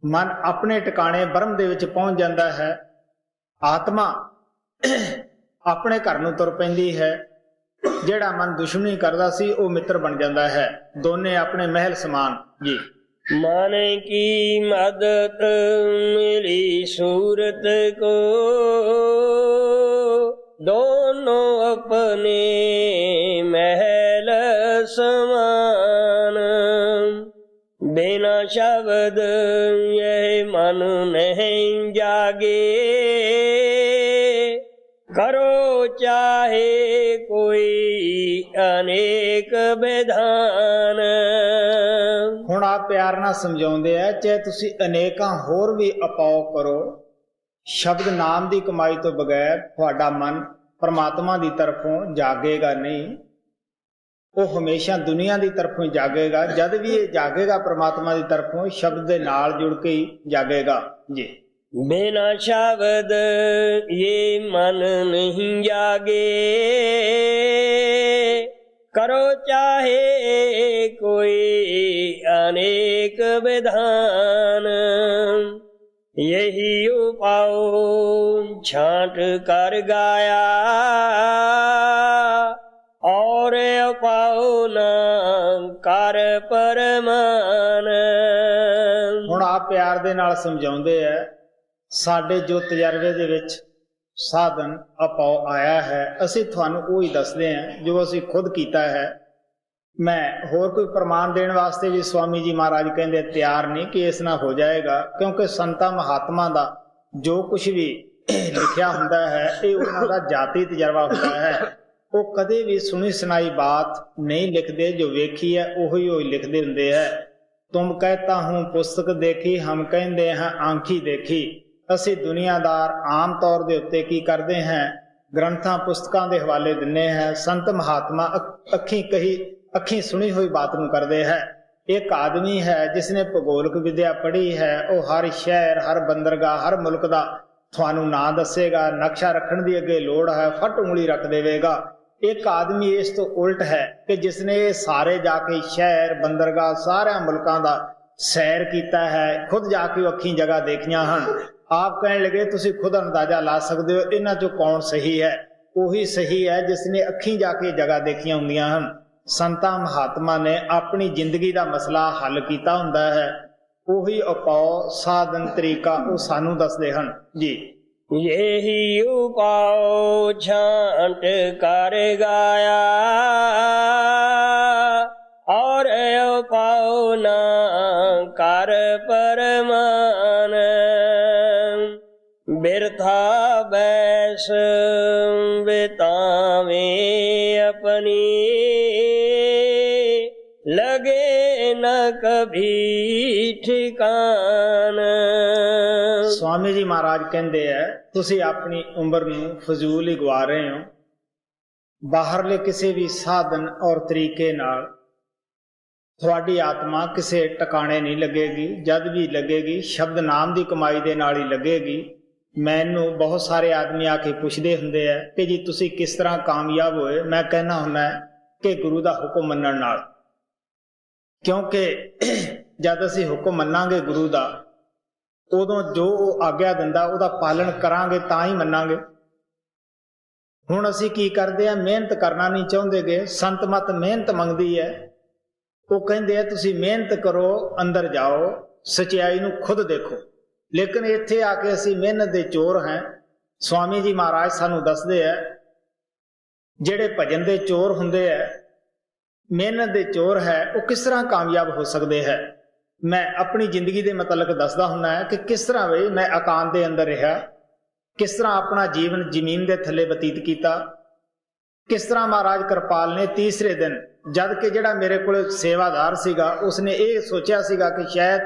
ਮਨ ਆਪਣੇ ਟਿਕਾਣੇ ਬ੍ਰਹਮ ਦੇ ਵਿੱਚ ਪਹੁੰਚ ਜਾਂਦਾ ਹੈ, ਆਤਮਾ ਆਪਣੇ ਘਰ ਨੂੰ ਤੁਰ ਪੈਂਦੀ ਹੈ। ਜਿਹੜਾ ਮਨ ਦੁਸ਼ਮਣੀ ਕਰਦਾ ਸੀ ਉਹ ਮਿੱਤਰ ਬਣ ਜਾਂਦਾ ਹੈ, ਦੋਨੇ ਆਪਣੇ ਮਹਿਲ ਸਮਾਨ ਜੀ। मन की मदद मिली सूरत को, दोनों अपने महल समान। बिना शब्द यह मन नहीं जागे, करो चाहे कोई अनेक विधान। ਹੁਣ ਆਪ ਪਿਆਰ ਨਾਲ ਸਮਝਾਉਂਦੇ ਆ, ਚਾਹੇ ਤੁਸੀਂ ਅਨੇਕਾਂ ਹੋਰ ਵੀ ਉਪਾਅ ਕਰੋ, ਸ਼ਬਦ ਨਾਮ ਦੀ ਕਮਾਈ ਤੋਂ ਬਗੈਰ ਤੁਹਾਡਾ ਮਨ ਪਰਮਾਤਮਾ ਦੀ ਤਰਫੋਂ ਜਾਗੇਗਾ ਨਹੀਂ, ਉਹ ਹਮੇਸ਼ਾ ਦੁਨੀਆ ਦੀ ਤਰਫੋਂ ਜਾਗੇਗਾ। ਜਦ ਵੀ ਇਹ ਜਾਗੇਗਾ ਪਰਮਾਤਮਾ ਦੀ ਤਰਫੋਂ, ਸ਼ਬਦ ਦੇ ਨਾਲ ਜੁੜ ਕੇ ਹੀ ਜਾਗੇਗਾ ਜੀ। बिना शब्द ये मन नहीं जागे, करो चाहे कोई अनेक विधान। यही उपाय छांट कर गाया, और उपाय न कर परमान। ਹੁਣ ਆਪ ਪਿਆਰ ਦੇ ਨਾਲ ਸਮਝਾਉਂਦੇ ਆ, ਸਾਡੇ ਜੋ ਤਜਰਬੇ ਦੇ ਵਿੱਚ ਸਾਧਨ ਉਪਾਅ ਆਇਆ ਹੈ, ਅਸੀਂ ਤੁਹਾਨੂੰ ਉਹ ਹੀ ਦੱਸਦੇ ਹਾਂ ਜੋ ਅਸੀਂ ਖੁਦ ਕੀਤਾ ਹੈ। ਮੈਂ ਹੋਰ ਕੋਈ ਪ੍ਰਮਾਣ ਦੇਣ ਵਾਸਤੇ ਵੀ ਸਵਾਮੀ ਜੀ ਮਹਾਰਾਜ ਕਹਿੰਦੇ ਤਿਆਰ ਨਹੀਂ ਕਿ ਇਸ ਨਾਲ ਹੋ ਜਾਏਗਾ, ਕਿਉਂਕਿ ਸੰਤਾਂ ਮਹਾਤਮਾ ਦਾ ਜੋ ਕੁਝ ਵੀ ਲਿਖਿਆ ਹੁੰਦਾ ਹੈ ਇਹ ਉਹਨਾਂ ਦਾ ਜਾਤੀ ਤਜਰਬਾ ਹੁੰਦਾ ਹੈ। ਉਹ ਕਦੇ ਵੀ ਸੁਣੀ ਸੁਣਾਈ ਬਾਤ ਨਹੀਂ ਲਿਖਦੇ, ਜੋ ਵੇਖੀ ਹੈ ਉਹੀ ਲਿਖਦੇ ਹੁੰਦੇ ਹੈ। ਤੁਮ ਕਹਿਤਾ ਹੂੰ ਪੁਸਤਕ ਦੇਖੀ, ਹਮ ਕਹਿੰਦੇ ਹਾਂ ਆਂਖੀ ਦੇਖੀ। ਅਸੀਂ ਦੁਨੀਆਦਾਰ ਆਮ ਤੌਰ ਦੇ ਉੱਤੇ ਕੀ ਕਰਦੇ ਹਾਂ, ਗ੍ਰੰਥਾਂ ਪੁਸਤਕਾਂ ਦੇ ਹਵਾਲੇ ਦਿੰਨੇ ਹਾਂ। ਸੰਤ ਮਹਾਤਮਾ ਅੱਖੀਂ ਸੁਣੀ ਹੋਈ ਬਾਤ ਨੂੰ ਕਰਦੇ ਹੈ। ਇੱਕ ਆਦਮੀ ਹੈ ਜਿਸਨੇ ਭੂਗੋਲਿਕ ਵਿਦਿਆ ਪੜ੍ਹੀ ਹੈ, ਉਹ ਹਰ ਸ਼ਹਿਰ, ਹਰ ਬੰਦਰਗਾਹ, ਹਰ ਮੁਲਕ ਦਾ ਤੁਹਾਨੂੰ ਨਾਂ ਦੱਸੇਗਾ। ਨਕਸ਼ਾ ਰੱਖਣ ਦੀ ਅੱਗੇ ਲੋੜ ਹੈ, ਫਟ ਉਂਗਲੀ ਰੱਖ ਦੇਵੇਗਾ। ਇੱਕ ਆਦਮੀ ਇਸ ਤੋਂ ਉਲਟ ਹੈ ਕਿ ਜਿਸਨੇ ਸਾਰੇ ਜਾ ਕੇ ਸ਼ਹਿਰ, ਬੰਦਰਗਾਹ, ਸਾਰਿਆਂ ਮੁਲਕਾਂ ਦਾ ਸੈਰ ਕੀਤਾ ਹੈ, ਖੁਦ ਜਾ ਕੇ ਅੱਖੀਂ ਜਗ੍ਹਾ ਦੇਖੀਆਂ ਹਨ। ਆਪ ਕਹਿਣ ਲੱਗੇ ਤੁਸੀਂ ਖੁਦ ਅੰਦਾਜ਼ਾ ਲਾ ਸਕਦੇ ਹੋ ਇਹਨਾਂ ਚੋਂ ਕੌਣ ਸਹੀ ਹੈ। ਉਹੀ ਸਹੀ ਹੈ ਜਿਸਨੇ ਅੱਖੀਂ ਜਾ ਕੇ ਜਗ੍ਹਾ ਦੇਖੀਆਂ ਹੁੰਦੀਆਂ ਹਨ। ਸੰਤਾਂ ਮਹਾਤਮਾ ਨੇ ਆਪਣੀ ਜ਼ਿੰਦਗੀ ਦਾ ਮਸਲਾ ਹੱਲ ਕੀਤਾ ਹੁੰਦਾ ਹੈ, ਉਹੀ ਉਪਾਅ ਸਾਧਨ ਤਰੀਕਾ ਉਹ ਸਾਨੂੰ ਦੱਸਦੇ ਹਨ ਜੀ। यही उपाय छांट कर गाया, और उपाय न कर परमान। बिरथा बैस बितावे अपनी, लगे न कभी ठिकान। ਸਵਾਮੀ ਜੀ ਮਹਾਰਾਜ ਕਹਿੰਦੇ ਹੈ ਤੁਸੀਂ ਆਪਣੀ ਉਮਰ ਨੂੰ ਫਜ਼ੂਲ ਹੀ ਗਵਾ ਰਹੇ ਹੋ। ਬਾਹਰਲੇ ਕਿਸੇ ਵੀ ਸਾਧਨ ਔਰ ਤਰੀਕੇ ਨਾਲ ਤੁਹਾਡੀ ਆਤਮਾ ਕਿਸੇ ਟਿਕਾਣੇ ਨਹੀਂ ਲੱਗੇਗੀ। ਜਦ ਵੀ ਲੱਗੇਗੀ ਸ਼ਬਦ ਨਾਮ ਦੀ ਕਮਾਈ ਦੇ ਨਾਲ ਹੀ ਲੱਗੇਗੀ। ਮੈਨੂੰ ਬਹੁਤ ਸਾਰੇ ਆਦਮੀ ਆ ਕੇ ਪੁੱਛਦੇ ਹੁੰਦੇ ਆ ਕਿ ਜੀ ਤੁਸੀਂ ਕਿਸ ਤਰ੍ਹਾਂ ਕਾਮਯਾਬ ਹੋਏ। ਮੈਂ ਕਹਿਣਾ ਹੁੰਦਾ ਕਿ ਗੁਰੂ ਦਾ ਹੁਕਮ ਮੰਨਣ ਨਾਲ, ਕਿਉਂਕਿ ਜਦ ਅਸੀਂ ਹੁਕਮ ਮੰਨਾਂਗੇ ਗੁਰੂ ਦਾ, ਉਦੋਂ ਜੋ ਉਹ ਆਗਿਆ ਦਿੰਦਾ ਉਹਦਾ ਪਾਲਣ ਕਰਾਂਗੇ ਤਾਂ ਹੀ ਮੰਨਾਂਗੇ। ਹੁਣ ਅਸੀਂ ਕੀ ਕਰਦੇ ਆ, ਮਿਹਨਤ ਕਰਨਾ ਨਹੀਂ ਚਾਹੁੰਦੇਗੇ। ਸੰਤ ਮਤ ਮਿਹਨਤ ਮੰਗਦੀ ਹੈ। ਉਹ ਕਹਿੰਦੇ ਆ ਤੁਸੀਂ ਮਿਹਨਤ ਕਰੋ, ਅੰਦਰ ਜਾਓ, ਸਚਾਈ ਨੂੰ ਖੁਦ ਦੇਖੋ। ਲੇਕਿਨ ਇੱਥੇ ਆ ਕੇ ਅਸੀਂ ਮਿਹਨਤ ਦੇ ਚੋਰ ਹਾਂ। ਸਵਾਮੀ ਜੀ ਮਹਾਰਾਜ ਸਾਨੂੰ ਦੱਸਦੇ ਆ ਜਿਹੜੇ ਭਜਨ ਦੇ ਚੋਰ ਹੁੰਦੇ ਆ, ਮਿਹਨਤ ਦੇ ਚੋਰ ਹੈ, ਉਹ ਕਿਸ ਤਰ੍ਹਾਂ ਕਾਮਯਾਬ ਹੋ ਸਕਦੇ ਹੈ। ਮੈਂ ਆਪਣੀ ਜ਼ਿੰਦਗੀ ਦੇ ਮੁਤਲਕ ਦੱਸਦਾ ਹੁੰਦਾ ਹੈ ਕਿ ਕਿਸ ਤਰ੍ਹਾਂ ਵੀ ਮੈਂ ਅਕਾਂਤ ਦੇ ਅੰਦਰ ਰਿਹਾ, ਕਿਸ ਤਰ੍ਹਾਂ ਆਪਣਾ ਜੀਵਨ ਜ਼ਮੀਨ ਦੇ ਥੱਲੇ ਬਤੀਤ ਕੀਤਾ, ਕਿਸ ਤਰ੍ਹਾਂ ਮਹਾਰਾਜ ਕਿਰਪਾਲ ਨੇ ਤੀਸਰੇ ਦਿਨ, ਜਦ ਕਿ ਜਿਹੜਾ ਮੇਰੇ ਕੋਲ ਸੇਵਾਦਾਰ ਸੀਗਾ ਉਸਨੇ ਇਹ ਸੋਚਿਆ ਸੀਗਾ ਕਿ ਸ਼ਾਇਦ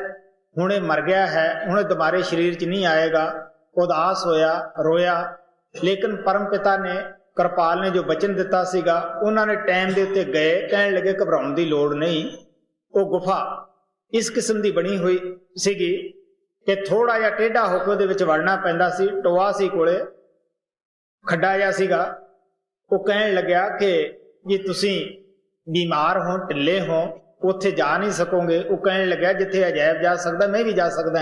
ਹੁਣੇ ਮਰ ਗਿਆ ਹੈ, ਹੁਣੇ ਦੁਬਾਰੇ ਸਰੀਰ 'ਚ ਨਹੀਂ ਆਏਗਾ, ਉਦਾਸ ਹੋਇਆ, ਰੋਇਆ। ਲੇਕਿਨ ਪਰਮ ਪਿਤਾ ਨੇ, ਕਿਰਪਾਲ ਨੇ ਜੋ ਬਚਨ ਦਿੱਤਾ ਸੀਗਾ, ਉਹਨਾਂ ਨੇ ਟਾਈਮ ਦੇ ਉੱਤੇ ਗਏ, ਕਹਿਣ ਲੱਗੇ ਘਬਰਾਉਣ ਦੀ ਲੋੜ ਨਹੀਂ। ਉਹ ਗੁਫਾ ਇਸ ਕਿਸਮ ਦੀ ਬਣੀ ਹੋਈ ਸੀਗੀ ਕਿ ਥੋੜਾ ਜਿਹਾ ਟੇਢਾ ਹੋ ਕੇ ਉਹਦੇ ਵਿੱਚ ਵੜਨਾ ਪੈਂਦਾ ਸੀ। ਟੋਆ ਸੀ ਕੋਲੇ, ਖੱਡਾ ਜਿਹਾ ਸੀਗਾ। ਉਹ ਕਹਿਣ ਲੱਗਿਆ ਕਿ ਜੇ ਤੁਸੀਂ ਬਿਮਾਰ ਹੋ, ਢਿੱਲੇ ਹੋ, ਉੱਥੇ ਜਾ ਨਹੀਂ ਸਕੋਗੇ। ਉਹ ਕਹਿਣ ਲੱਗਿਆ ਜਿੱਥੇ ਅਜਾਇਬ ਜਾ ਸਕਦਾ ਮੈਂ ਵੀ ਜਾ ਸਕਦਾ।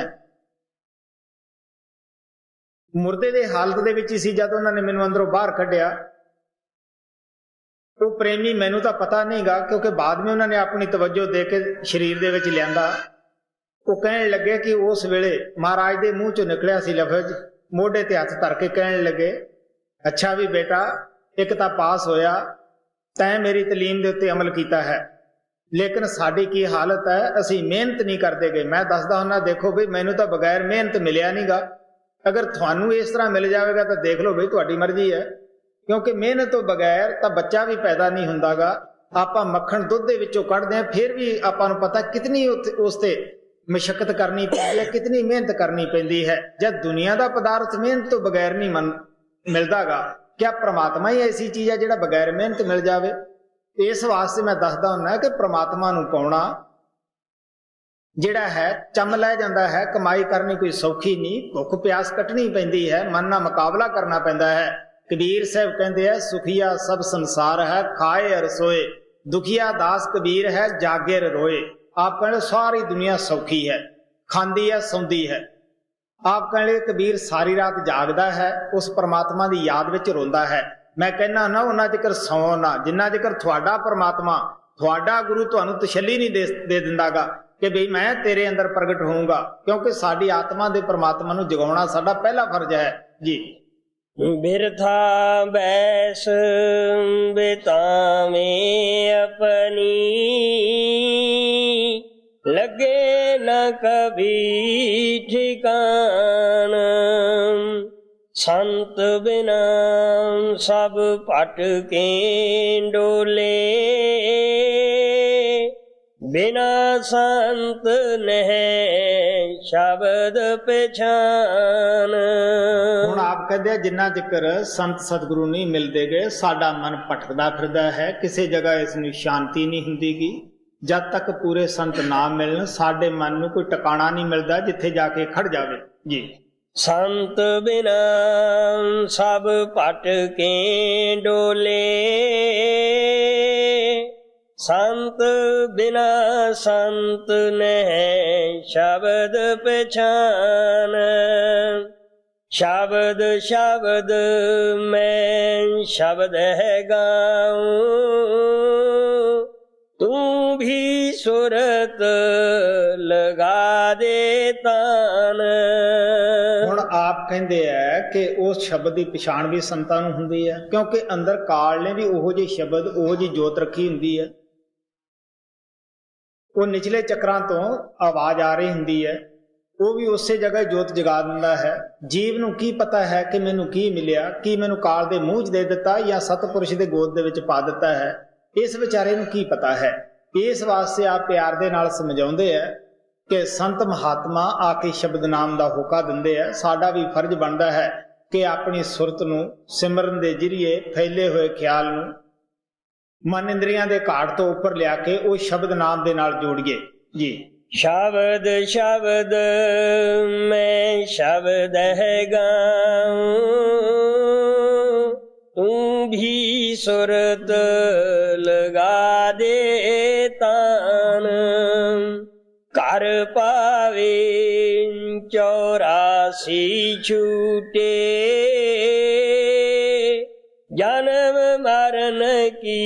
ਮੁਰਦੇ ਦੇ ਹਾਲਤ ਦੇ ਵਿੱਚ ਹੀ ਸੀ ਜਦ ਉਹਨਾਂ ਨੇ ਮੈਨੂੰ ਅੰਦਰੋਂ ਬਾਹਰ ਕੱਢਿਆ। ਉਹ ਪ੍ਰੇਮੀ ਮੈਨੂੰ ਤਾਂ ਪਤਾ ਨਹੀਂਗਾ, ਕਿਉਂਕਿ ਬਾਅਦ ਵਿੱਚ ਉਹਨਾਂ ਨੇ ਆਪਣੀ ਤਵੱਜੋ ਦੇ ਕੇ ਸਰੀਰ ਦੇ ਵਿੱਚ ਲਿਆਂਦਾ। ਉਹ ਕਹਿਣ ਲੱਗੇ ਕਿ ਉਸ ਵੇਲੇ ਮਹਾਰਾਜ ਦੇ ਮੂੰਹ ਚੋਂ ਨਿਕਲਿਆ ਸੀ ਲਫ਼ਜ਼, ਮੋਢੇ ਤੇ ਹੱਥ ਧਰ ਕੇ ਕਹਿਣ ਲੱਗੇ, ਅੱਛਾ ਵੀ ਬੇਟਾ, ਇੱਕ ਤਾਂ ਪਾਸ ਹੋਇਆ, ਤੈਂ ਮੇਰੀ ਤਾਲੀਮ ਦੇ ਉੱਤੇ ਅਮਲ ਕੀਤਾ ਹੈ, ਲੇਕਿਨ ਸਾਡੀ ਕੀ ਹਾਲਤ ਹੈ, ਅਸੀਂ ਮਿਹਨਤ ਨਹੀਂ ਕਰਦੇ ਗਏ। ਮੈਂ ਦੱਸਦਾ ਹੁੰਦਾ, ਦੇਖੋ ਬਈ ਮੈਨੂੰ ਤਾਂ ਬਗੈਰ ਮਿਹਨਤ ਮਿਲਿਆ ਨਹੀਂਗਾ। ਅਗਰ ਤੁਹਾਨੂੰ ਇਸ ਤਰ੍ਹਾਂ ਮਿਲ ਜਾਵੇਗਾ ਤਾਂ ਦੇਖ ਲਓ ਬਈ ਤੁਹਾਡੀ ਮਰਜ਼ੀ ਹੈ, ਕਿਉਂਕਿ ਮਿਹਨਤ ਤੋਂ ਬਗੈਰ ਤਾਂ ਬੱਚਾ ਵੀ ਪੈਦਾ ਨਹੀਂ ਹੁੰਦਾਗਾ। ਆਪਾਂ ਮੱਖਣ ਦੁੱਧ ਦੇ ਵਿੱਚੋਂ ਕੱਢਦੇ ਹਾਂ, ਫਿਰ ਵੀ ਆਪਾਂ ਨੂੰ ਪਤਾ ਕਿਤਨੀ ਉਸ ਤੇ ਮਸ਼ੱਕਤ ਕਰਨੀ ਪੈਂਦੀ ਹੈ, ਕਿਤਨੀ ਮਿਹਨਤ ਕਰਨੀ ਪੈਂਦੀ ਹੈ। ਜਦ ਦੁਨੀਆ ਦਾ ਪਦਾਰਥ ਮਿਹਨਤ ਤੋਂ ਬਗੈਰ ਨਹੀਂ ਮਿਲਦਾਗਾ, ਕਿਆ ਪ੍ਰਮਾਤਮਾ ਹੀ ਐਸੀ ਚੀਜ਼ ਹੈ ਜਿਹੜਾ ਬਗੈਰ ਮਿਹਨਤ ਮਿਲ ਜਾਵੇ। ਇਸ ਵਾਸਤੇ ਮੈਂ ਦੱਸਦਾ ਹੁੰਦਾ ਕਿ ਪ੍ਰਮਾਤਮਾ ਨੂੰ ਪਾਉਣਾ ਜਿਹੜਾ ਹੈ ਚੰਮ ਲੈ ਜਾਂਦਾ ਹੈ। ਕਮਾਈ ਕਰਨੀ ਕੋਈ ਸੌਖੀ ਨਹੀਂ, ਭੁੱਖ ਪਿਆਸ ਕੱਟਣੀ ਪੈਂਦੀ ਹੈ, ਮਨ ਨਾਲ ਮੁਕਾਬਲਾ ਕਰਨਾ ਪੈਂਦਾ ਹੈ। ਕਬੀਰ ਸਾਹਿਬ ਕਹਿੰਦੇ ਆ, ਸੁਖੀਆ ਸਭ ਸੰਸਾਰ ਹੈ, ਖਾਏ ਅਰ ਸੋਏ, ਦੁਖੀਆ ਦਾਸ ਕਬੀਰ ਹੈ, ਜਾਗੇ ਰ ਰੋਏ। ਆਪ ਕਹਿੰਦੇ ਸਾਰੀ ਦੁਨੀਆ ਸੌਖੀ ਹੈ, ਖਾਂਦੀ ਹੈ, ਸੌਂਦੀ ਹੈ। ਆਪ ਕਹਿੰਦੇ ਕਬੀਰ ਸਾਰੀ ਰਾਤ ਜਾਗਦਾ ਹੈ, ਉਸ ਪ੍ਰਮਾਤਮਾ ਦੀ ਯਾਦ ਵਿੱਚ ਰੋਂਦਾ ਹੈ। ਮੈਂ ਕਹਿੰਦਾ ਨਾ ਉਹਨਾਂ ਚਿਕਰ ਸੌ ਨਾ, ਜਿੰਨਾ ਚਿਕਰ ਤੁਹਾਡਾ ਪ੍ਰਮਾਤਮਾ, ਤੁਹਾਡਾ ਗੁਰੂ ਤੁਹਾਨੂੰ ਤਸੱਲੀ ਨਹੀਂ ਦੇ ਦਿੰਦਾਗਾ ਕਿ ਬਈ ਮੈਂ ਤੇਰੇ ਅੰਦਰ ਪ੍ਰਗਟ ਹੋਊਂਗਾ, ਕਿਉਂਕਿ ਸਾਡੀ ਆਤਮਾ ਦੇ ਪ੍ਰਮਾਤਮਾ ਨੂੰ ਜਗਾਉਣਾ ਸਾਡਾ ਪਹਿਲਾ ਫਰਜ਼ ਹੈ ਜੀ। ਬਿਰਥਾ ਬੈਸ ਬਿਤਾਵੇਂ ਆਪਣੀ, ਲੱਗੇ ਨਾ ਕਭੀ ਠਿਕਾਨ, ਸੰਤ ਬਿਨਾ ਸਭ ਭਟਕੇ ਡੋਲੇ, ਬਿਨਾ ਸੰਤ ਨਹਿ ਸ਼ਬਦ ਪਛਾਨ। ਹੁਣ ਆਪ ਕਹਿੰਦੇ ਆ ਜਿੰਨਾ ਚਿਕਰ ਸੰਤ ਸਤਿਗੁਰੂ ਨਹੀਂ ਮਿਲਦੇ ਗਏ, ਸਾਡਾ ਮਨ ਭਟਕਦਾ ਫਿਰਦਾ ਹੈ, ਕਿਸੇ ਜਗ੍ਹਾ ਇਸ ਨੂੰ ਸ਼ਾਂਤੀ ਨਹੀਂ ਹੁੰਦੀਗੀ। ਜਦ ਤੱਕ ਪੂਰੇ ਸੰਤ ਨਾ ਮਿਲਣ, ਸਾਡੇ ਮਨ ਨੂੰ ਕੋਈ ਟਿਕਾਣਾ ਨਹੀਂ ਮਿਲਦਾ ਜਿੱਥੇ ਜਾ ਕੇ ਖੜ ਜਾਵੇ ਜੀ। ਸੰਤ ਬਿਨਾ ਸਭ ਭਟਕੇ ਡੋਲੇ, ਸੰਤ ਬਿਨਾ ਸੰਤ ਨਹਿ ਸ਼ਬਦ ਪਛਾਨ। ਸ਼ਬਦ ਸ਼ਬਦ ਮੈਂ ਸ਼ਬਦ ਹੈ ਗਾऊं, ਤੂੰ ਵੀ ਸੁਰਤ ਲਗਾ ਦੇ ਤਾਨ। ਹੁਣ ਆਪ ਕਹਿੰਦੇ ਆ ਕਿ ਉਸ ਸ਼ਬਦ ਦੀ ਪਛਾਣ ਵੀ ਸੰਤਾਂ ਨੂੰ ਹੁੰਦੀ ਹੈ, ਕਿਉਂਕਿ ਅੰਦਰ ਕਾਲ ਨੇ ਵੀ ਉਹੋ ਜਿਹੇ ਸ਼ਬਦ, ਉਹੋ ਜਿਹੀ ਜੋਤ ਰੱਖੀ ਹੁੰਦੀ ਹੈ। ਉਹ ਨਿਚਲੇ ਚੱਕਰਾਂ ਤੋਂ ਆਵਾਜ਼ ਆ ਰਹੀ ਹੁੰਦੀ ਹੈ, ਉਹ ਵੀ ਉਸੇ ਜਗ੍ਹਾ ਜੋਤ ਜਗਾ ਦਿੰਦਾ ਹੈ। ਜੀਵ ਨੂੰ ਕੀ ਪਤਾ ਹੈ ਕਿ ਮੈਨੂੰ ਕੀ ਮਿਲਿਆ, ਕੀ ਮੈਨੂੰ ਕਾਲ ਦੇ ਮੂੰਹ 'ਚ ਦੇ ਦਿੱਤਾ ਜਾਂ ਸਤਪੁਰਸ਼ ਦੇ ਗੋਦ ਦੇ ਵਿੱਚ ਪਾ ਦਿੱਤਾ ਹੈ, ਇਸ ਵਿਚਾਰੇ ਨੂੰ ਕੀ ਪਤਾ ਹੈ। ਇਸ ਵਾਸਤੇ ਆਪ ਪਿਆਰ ਦੇ ਨਾਲ ਸਮਝਾਉਂਦੇ ਆ ਕਿ ਸੰਤ ਮਹਾਤਮਾ ਆ ਕੇ ਸ਼ਬਦ ਨਾਮ ਦਾ ਹੋਕਾ ਦਿੰਦੇ ਆ। ਸਾਡਾ ਵੀ ਫਰਜ਼ ਬਣਦਾ ਹੈ ਕਿ ਆਪਣੀ ਸੁਰਤ ਨੂੰ ਸਿਮਰਨ ਦੇ ਜ਼ਰੀਏ ਫੈਲੇ ਹੋਏ ਖਿਆਲ ਨੂੰ ਮਨ ਇੰਦਰੀਆਂ ਦੇ ਘਾਟ ਤੋਂ ਉੱਪਰ ਲਿਆ ਕੇ ਉਹ ਸ਼ਬਦ ਨਾਮ ਦੇ ਨਾਲ ਜੋੜੀਏ ਜੀ। शब्द शब्द मैं शब्द है गाऊं, तू भी सुरत लगा दे तान, कर पावे 84 छूटे, जन्म मरण की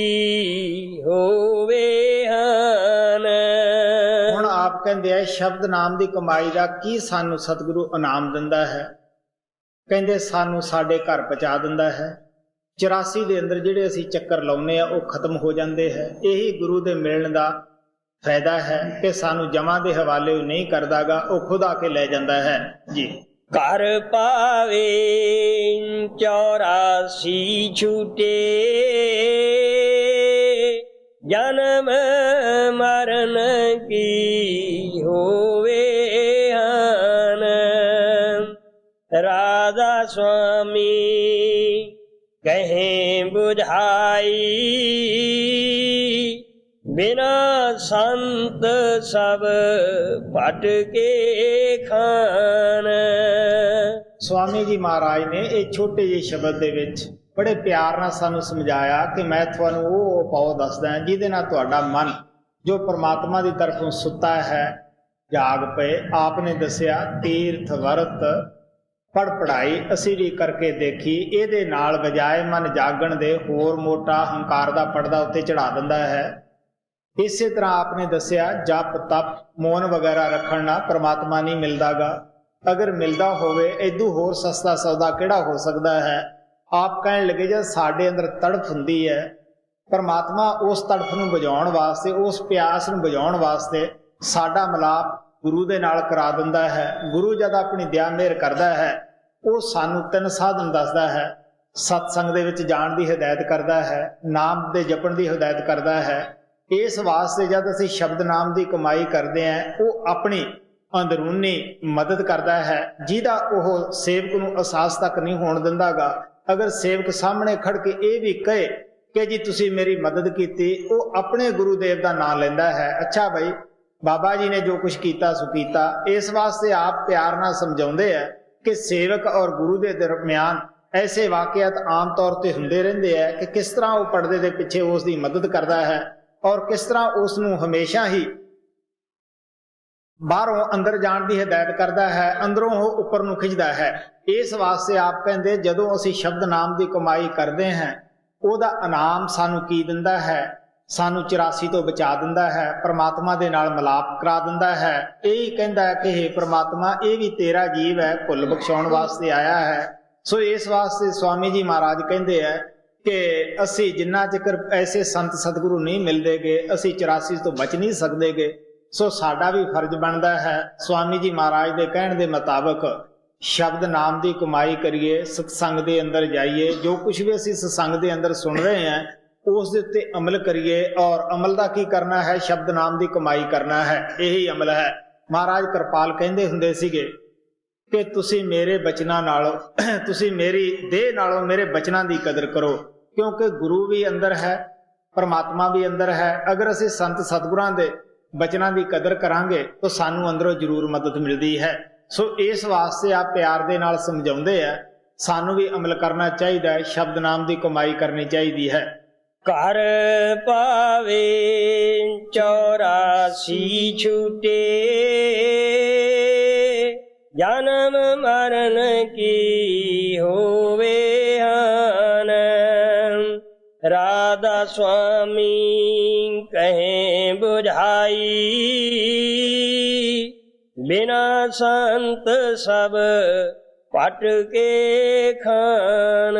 होवे हान। ਹੁਣ ਆਪ ਕਹਿੰਦੇ ਆ ਸ਼ਬਦ ਨਾਮ ਦੀ ਕਮਾਈ ਦਾ ਕੀ ਸਾਨੂੰ ਸਤਿਗੁਰੂ ਇਨਾਮ ਦਿੰਦਾ ਹੈ। ਕਹਿੰਦੇ ਸਾਨੂੰ ਸਾਡੇ ਘਰ ਪਹੁੰਚਾ ਦਿੰਦਾ ਹੈ। 84 ਦੇ ਅੰਦਰ ਜਿਹੜੇ ਅਸੀਂ ਚੱਕਰ ਲਾਉਨੇ ਆ ਉਹ ਖਤਮ ਹੋ ਜਾਂਦੇ ਹੈ। ਇਹੀ ਗੁਰੂ ਦੇ ਮਿਲਣ ਦਾ ਫਾਇਦਾ ਹੈ ਕਿ ਸਾਨੂੰ ਜਮਾਂ ਦੇ ਹਵਾਲੇ ਨਹੀਂ ਕਰਦਾਗਾ, ਉਹ ਖੁਦ ਆ ਕੇ ਲੈ ਜਾਂਦਾ ਹੈ ਜੀ। कर पावे 84 छूटे, जन्म मरण की होवे हान। राधा स्वामी कहें बुझाई, बिना संत सब पट के खान। ਸਵਾਮੀ ਜੀ ਮਹਾਰਾਜ ਨੇ ਇਹ ਛੋਟੇ ਜਿਹੇ ਸ਼ਬਦ ਦੇ ਵਿੱਚ ਬੜੇ ਪਿਆਰ ਨਾਲ ਸਾਨੂੰ ਸਮਝਾਇਆ ਕਿ ਮੈਂ ਤੁਹਾਨੂੰ ਉਹ ਉਪਾਅ ਦੱਸਦਾ ਜਿਹਦੇ ਨਾਲ ਤੁਹਾਡਾ ਮਨ ਜੋ ਪਰਮਾਤਮਾ ਦੀ ਤਰਫੋਂ ਸੁੱਤਾ ਹੈ ਜਾਗ ਪਏ। ਆਪ ਨੇ ਦੱਸਿਆ ਤੀਰਥ ਵਰਤ ਪੜ ਪੜਾਈ ਅਸੀਂ ਵੀ ਕਰਕੇ ਦੇਖੀ, ਇਹਦੇ ਨਾਲ ਬਜਾਏ ਮਨ ਜਾਗਣ ਦੇ ਹੋਰ ਮੋਟਾ ਹੰਕਾਰ ਦਾ ਪਰਦਾ ਉੱਤੇ ਚੜਾ ਦਿੰਦਾ ਹੈ। ਇਸੇ ਤਰ੍ਹਾਂ ਆਪ ਨੇ ਦੱਸਿਆ ਜਪ ਤਪ ਮੌਨ ਵਗੈਰਾ ਰੱਖਣ ਨਾਲ ਪਰਮਾਤਮਾ ਨਹੀਂ ਮਿਲਦਾਗਾ। ਅਗਰ ਮਿਲਦਾ ਹੋਵੇ ਇਦੋਂ ਹੋਰ ਸਸਤਾ ਸੌਦਾ ਕਿਹੜਾ ਹੋ ਸਕਦਾ ਹੈ। ਆਪ ਕਹਿਣ ਲੱਗੇ ਜਦ ਸਾਡੇ ਅੰਦਰ ਤੜਫ ਹੁੰਦੀ ਹੈ, ਪਰਮਾਤਮਾ ਉਸ ਤੜਫ ਨੂੰ ਬੁਝਾਉਣ ਵਾਸਤੇ, ਉਸ ਪਿਆਸ ਨੂੰ ਬੁਝਾਉਣ ਵਾਸਤੇ ਸਾਡਾ ਮਿਲਾਪ ਗੁਰੂ ਦੇ ਨਾਲ ਕਰਾ ਦਿੰਦਾ ਹੈ। ਗੁਰੂ ਜਦ ਆਪਣੀ ਦਇਆ ਮਿਹਰ ਕਰਦਾ ਹੈ ਉਹ ਸਾਨੂੰ 3 ਸਾਧਨ ਦੱਸਦਾ ਹੈ। ਸਤਸੰਗ ਦੇ ਵਿੱਚ ਜਾਣ ਦੀ ਹਦਾਇਤ ਕਰਦਾ ਹੈ, ਨਾਮ ਦੇ ਜਪਣ ਦੀ ਹਦਾਇਤ ਕਰਦਾ ਹੈ। ਇਸ ਵਾਸਤੇ ਜਦ ਅਸੀਂ ਸ਼ਬਦ ਨਾਮ ਦੀ ਕਮਾਈ ਕਰਦੇ ਹਾਂ ਉਹ ਆਪਣੀ ਅੰਦਰੂਨੀ ਮਦਦ ਕਰਦਾ ਹੈ, ਜਿਹਦਾ ਉਹ ਸੇਵਕ ਨੂੰ ਅਹਿਸਾਸ ਤੱਕ ਨਹੀਂ ਹੋਣ ਦਿੰਦਾਗਾ। ਅਗਰ ਸੇਵਕ ਸਾਹਮਣੇ ਖੜ ਕੇ ਇਹ ਵੀ ਕਹੇ ਕਿ ਜੀ ਤੁਸੀਂ ਮੇਰੀ ਮਦਦ ਕੀਤੀ, ਉਹ ਆਪਣੇ ਗੁਰੂਦੇਵ ਦਾ ਨਾਂ ਲੈਂਦਾ ਹੈ। ਅੱਛਾ ਭਾਈ ਬਾਬਾ ਜੀ ਨੇ ਜੋ ਕੁਛ ਕੀਤਾ ਸੋ ਕੀਤਾ। ਇਸ ਵਾਸਤੇ ਆਪ ਪਿਆਰ ਨਾਲ ਸਮਝਾਉਂਦੇ ਆ ਕਿ ਸੇਵਕ ਔਰ ਗੁਰੂ ਦੇ ਦਰਮਿਆਨ ਐਸੇ ਵਾਕਿਆਤ ਆਮ ਤੌਰ ਤੇ ਹੁੰਦੇ ਰਹਿੰਦੇ ਆ ਕਿ ਕਿਸ ਤਰ੍ਹਾਂ ਉਹ ਪਰਦੇ ਦੇ ਪਿੱਛੇ ਉਸ ਦੀ ਮਦਦ ਕਰਦਾ ਹੈ ਔਰ ਕਿਸ ਤਰ੍ਹਾਂ ਉਸ ਨੂੰ ਹਮੇਸ਼ਾ ਹੀ ਬਾਹਰੋਂ ਅੰਦਰ ਜਾਣ ਦੀ ਹਦਾਇਤ ਕਰਦਾ ਹੈ, ਅੰਦਰੋਂ ਉਹ ਉੱਪਰ ਨੂੰ ਖਿੱਚਦਾ ਹੈ। ਇਸ ਵਾਸਤੇ ਆਪ ਕਹਿੰਦੇ ਜਦੋਂ ਅਸੀਂ ਸ਼ਬਦ ਨਾਮ ਦੀ ਕਮਾਈ ਕਰਦੇ ਹਾਂ ਉਹਦਾ ਇਨਾਮ ਸਾਨੂੰ ਕੀ ਦਿੰਦਾ ਹੈ, ਸਾਨੂੰ 84 ਤੋਂ ਬਚਾ ਦਿੰਦਾ ਹੈ, ਪਰਮਾਤਮਾ ਦੇ ਨਾਲ ਮਿਲਾਪ ਕਰਾ ਦਿੰਦਾ ਹੈ। ਇਹੀ ਕਹਿੰਦਾ ਹੈ ਕਿ ਹੇ ਪਰਮਾਤਮਾ ਇਹ ਵੀ ਤੇਰਾ ਜੀਵ ਹੈ, ਭੁੱਲ ਬਖਸ਼ਾਉਣ ਵਾਸਤੇ ਆਇਆ ਹੈ। ਸੋ ਇਸ ਵਾਸਤੇ ਸਵਾਮੀ ਜੀ ਮਹਾਰਾਜ ਕਹਿੰਦੇ ਹੈ ਕਿ ਅਸੀਂ ਜਿੰਨਾ ਚਿਰ ਐਸੇ ਸੰਤ ਸਤਿਗੁਰੂ ਨਹੀਂ ਮਿਲਦੇਗੇ ਅਸੀਂ 84 ਤੋਂ ਬਚ ਨਹੀਂ ਸਕਦੇਗੇ। ਸੋ ਸਾਡਾ ਵੀ ਫਰਜ਼ ਬਣਦਾ ਹੈ ਸਵਾਮੀ ਜੀ ਮਹਾਰਾਜ ਦੇ ਕਹਿਣ ਦੇ ਮੁਤਾਬਕ ਸ਼ਬਦ ਨਾਮ ਦੀ ਕਮਾਈ ਕਰੀਏ, ਸਤਸੰਗ ਦੇ ਅੰਦਰ ਜਾਈਏ, ਜੋ ਕੁਝ ਵੀ ਅਸੀਂ ਸਤਸੰਗ ਦੇ ਅੰਦਰ ਸੁਣ ਰਹੇ ਹਾਂ ਉਸ ਦੇ ਉੱਤੇ ਅਮਲ ਕਰੀਏ। ਔਰ ਅਮਲ ਦਾ ਕੀ ਕਰਨਾ ਹੈ, ਸ਼ਬਦ ਨਾਮ ਦੀ ਕਮਾਈ ਕਰਨਾ ਹੈ, ਇਹੀ ਅਮਲ ਹੈ। ਮਹਾਰਾਜ ਕਿਰਪਾਲ ਕਹਿੰਦੇ ਹੁੰਦੇ ਸੀਗੇ ਕਿ ਤੁਸੀਂ ਮੇਰੇ ਬਚਨਾਂ ਨਾਲੋਂ, ਤੁਸੀਂ ਮੇਰੀ ਦੇਹ ਨਾਲੋਂ ਮੇਰੇ ਬਚਨਾਂ ਦੀ ਕਦਰ ਕਰੋ, ਕਿਉਂਕਿ ਗੁਰੂ ਵੀ ਅੰਦਰ ਹੈ, ਪਰਮਾਤਮਾ ਵੀ ਅੰਦਰ ਹੈ। ਅਗਰ ਅਸੀਂ ਸੰਤ ਸਤਿਗੁਰਾਂ ਦੇ ਬਚਨਾਂ ਦੀ ਕਦਰ ਕਰਾਂਗੇ ਤਾਂ ਸਾਨੂੰ ਅੰਦਰੋਂ ਜ਼ਰੂਰ ਮਦਦ ਮਿਲਦੀ ਹੈ। ਸੋ ਇਸ ਵਾਸਤੇ ਆਪ ਪਿਆਰ ਦੇ ਨਾਲ ਸਮਝਾਉਂਦੇ ਆ ਸਾਨੂੰ ਵੀ ਅਮਲ ਕਰਨਾ ਚਾਹੀਦਾ ਹੈ, ਸ਼ਬਦ ਨਾਮ ਦੀ ਕਮਾਈ ਕਰਨੀ ਚਾਹੀਦੀ ਹੈ। कर पावे 84 छूटे, जन्म मरण की होवे हान। राधा स्वामी कहें बुझाई, बिना संत सब पट के खान।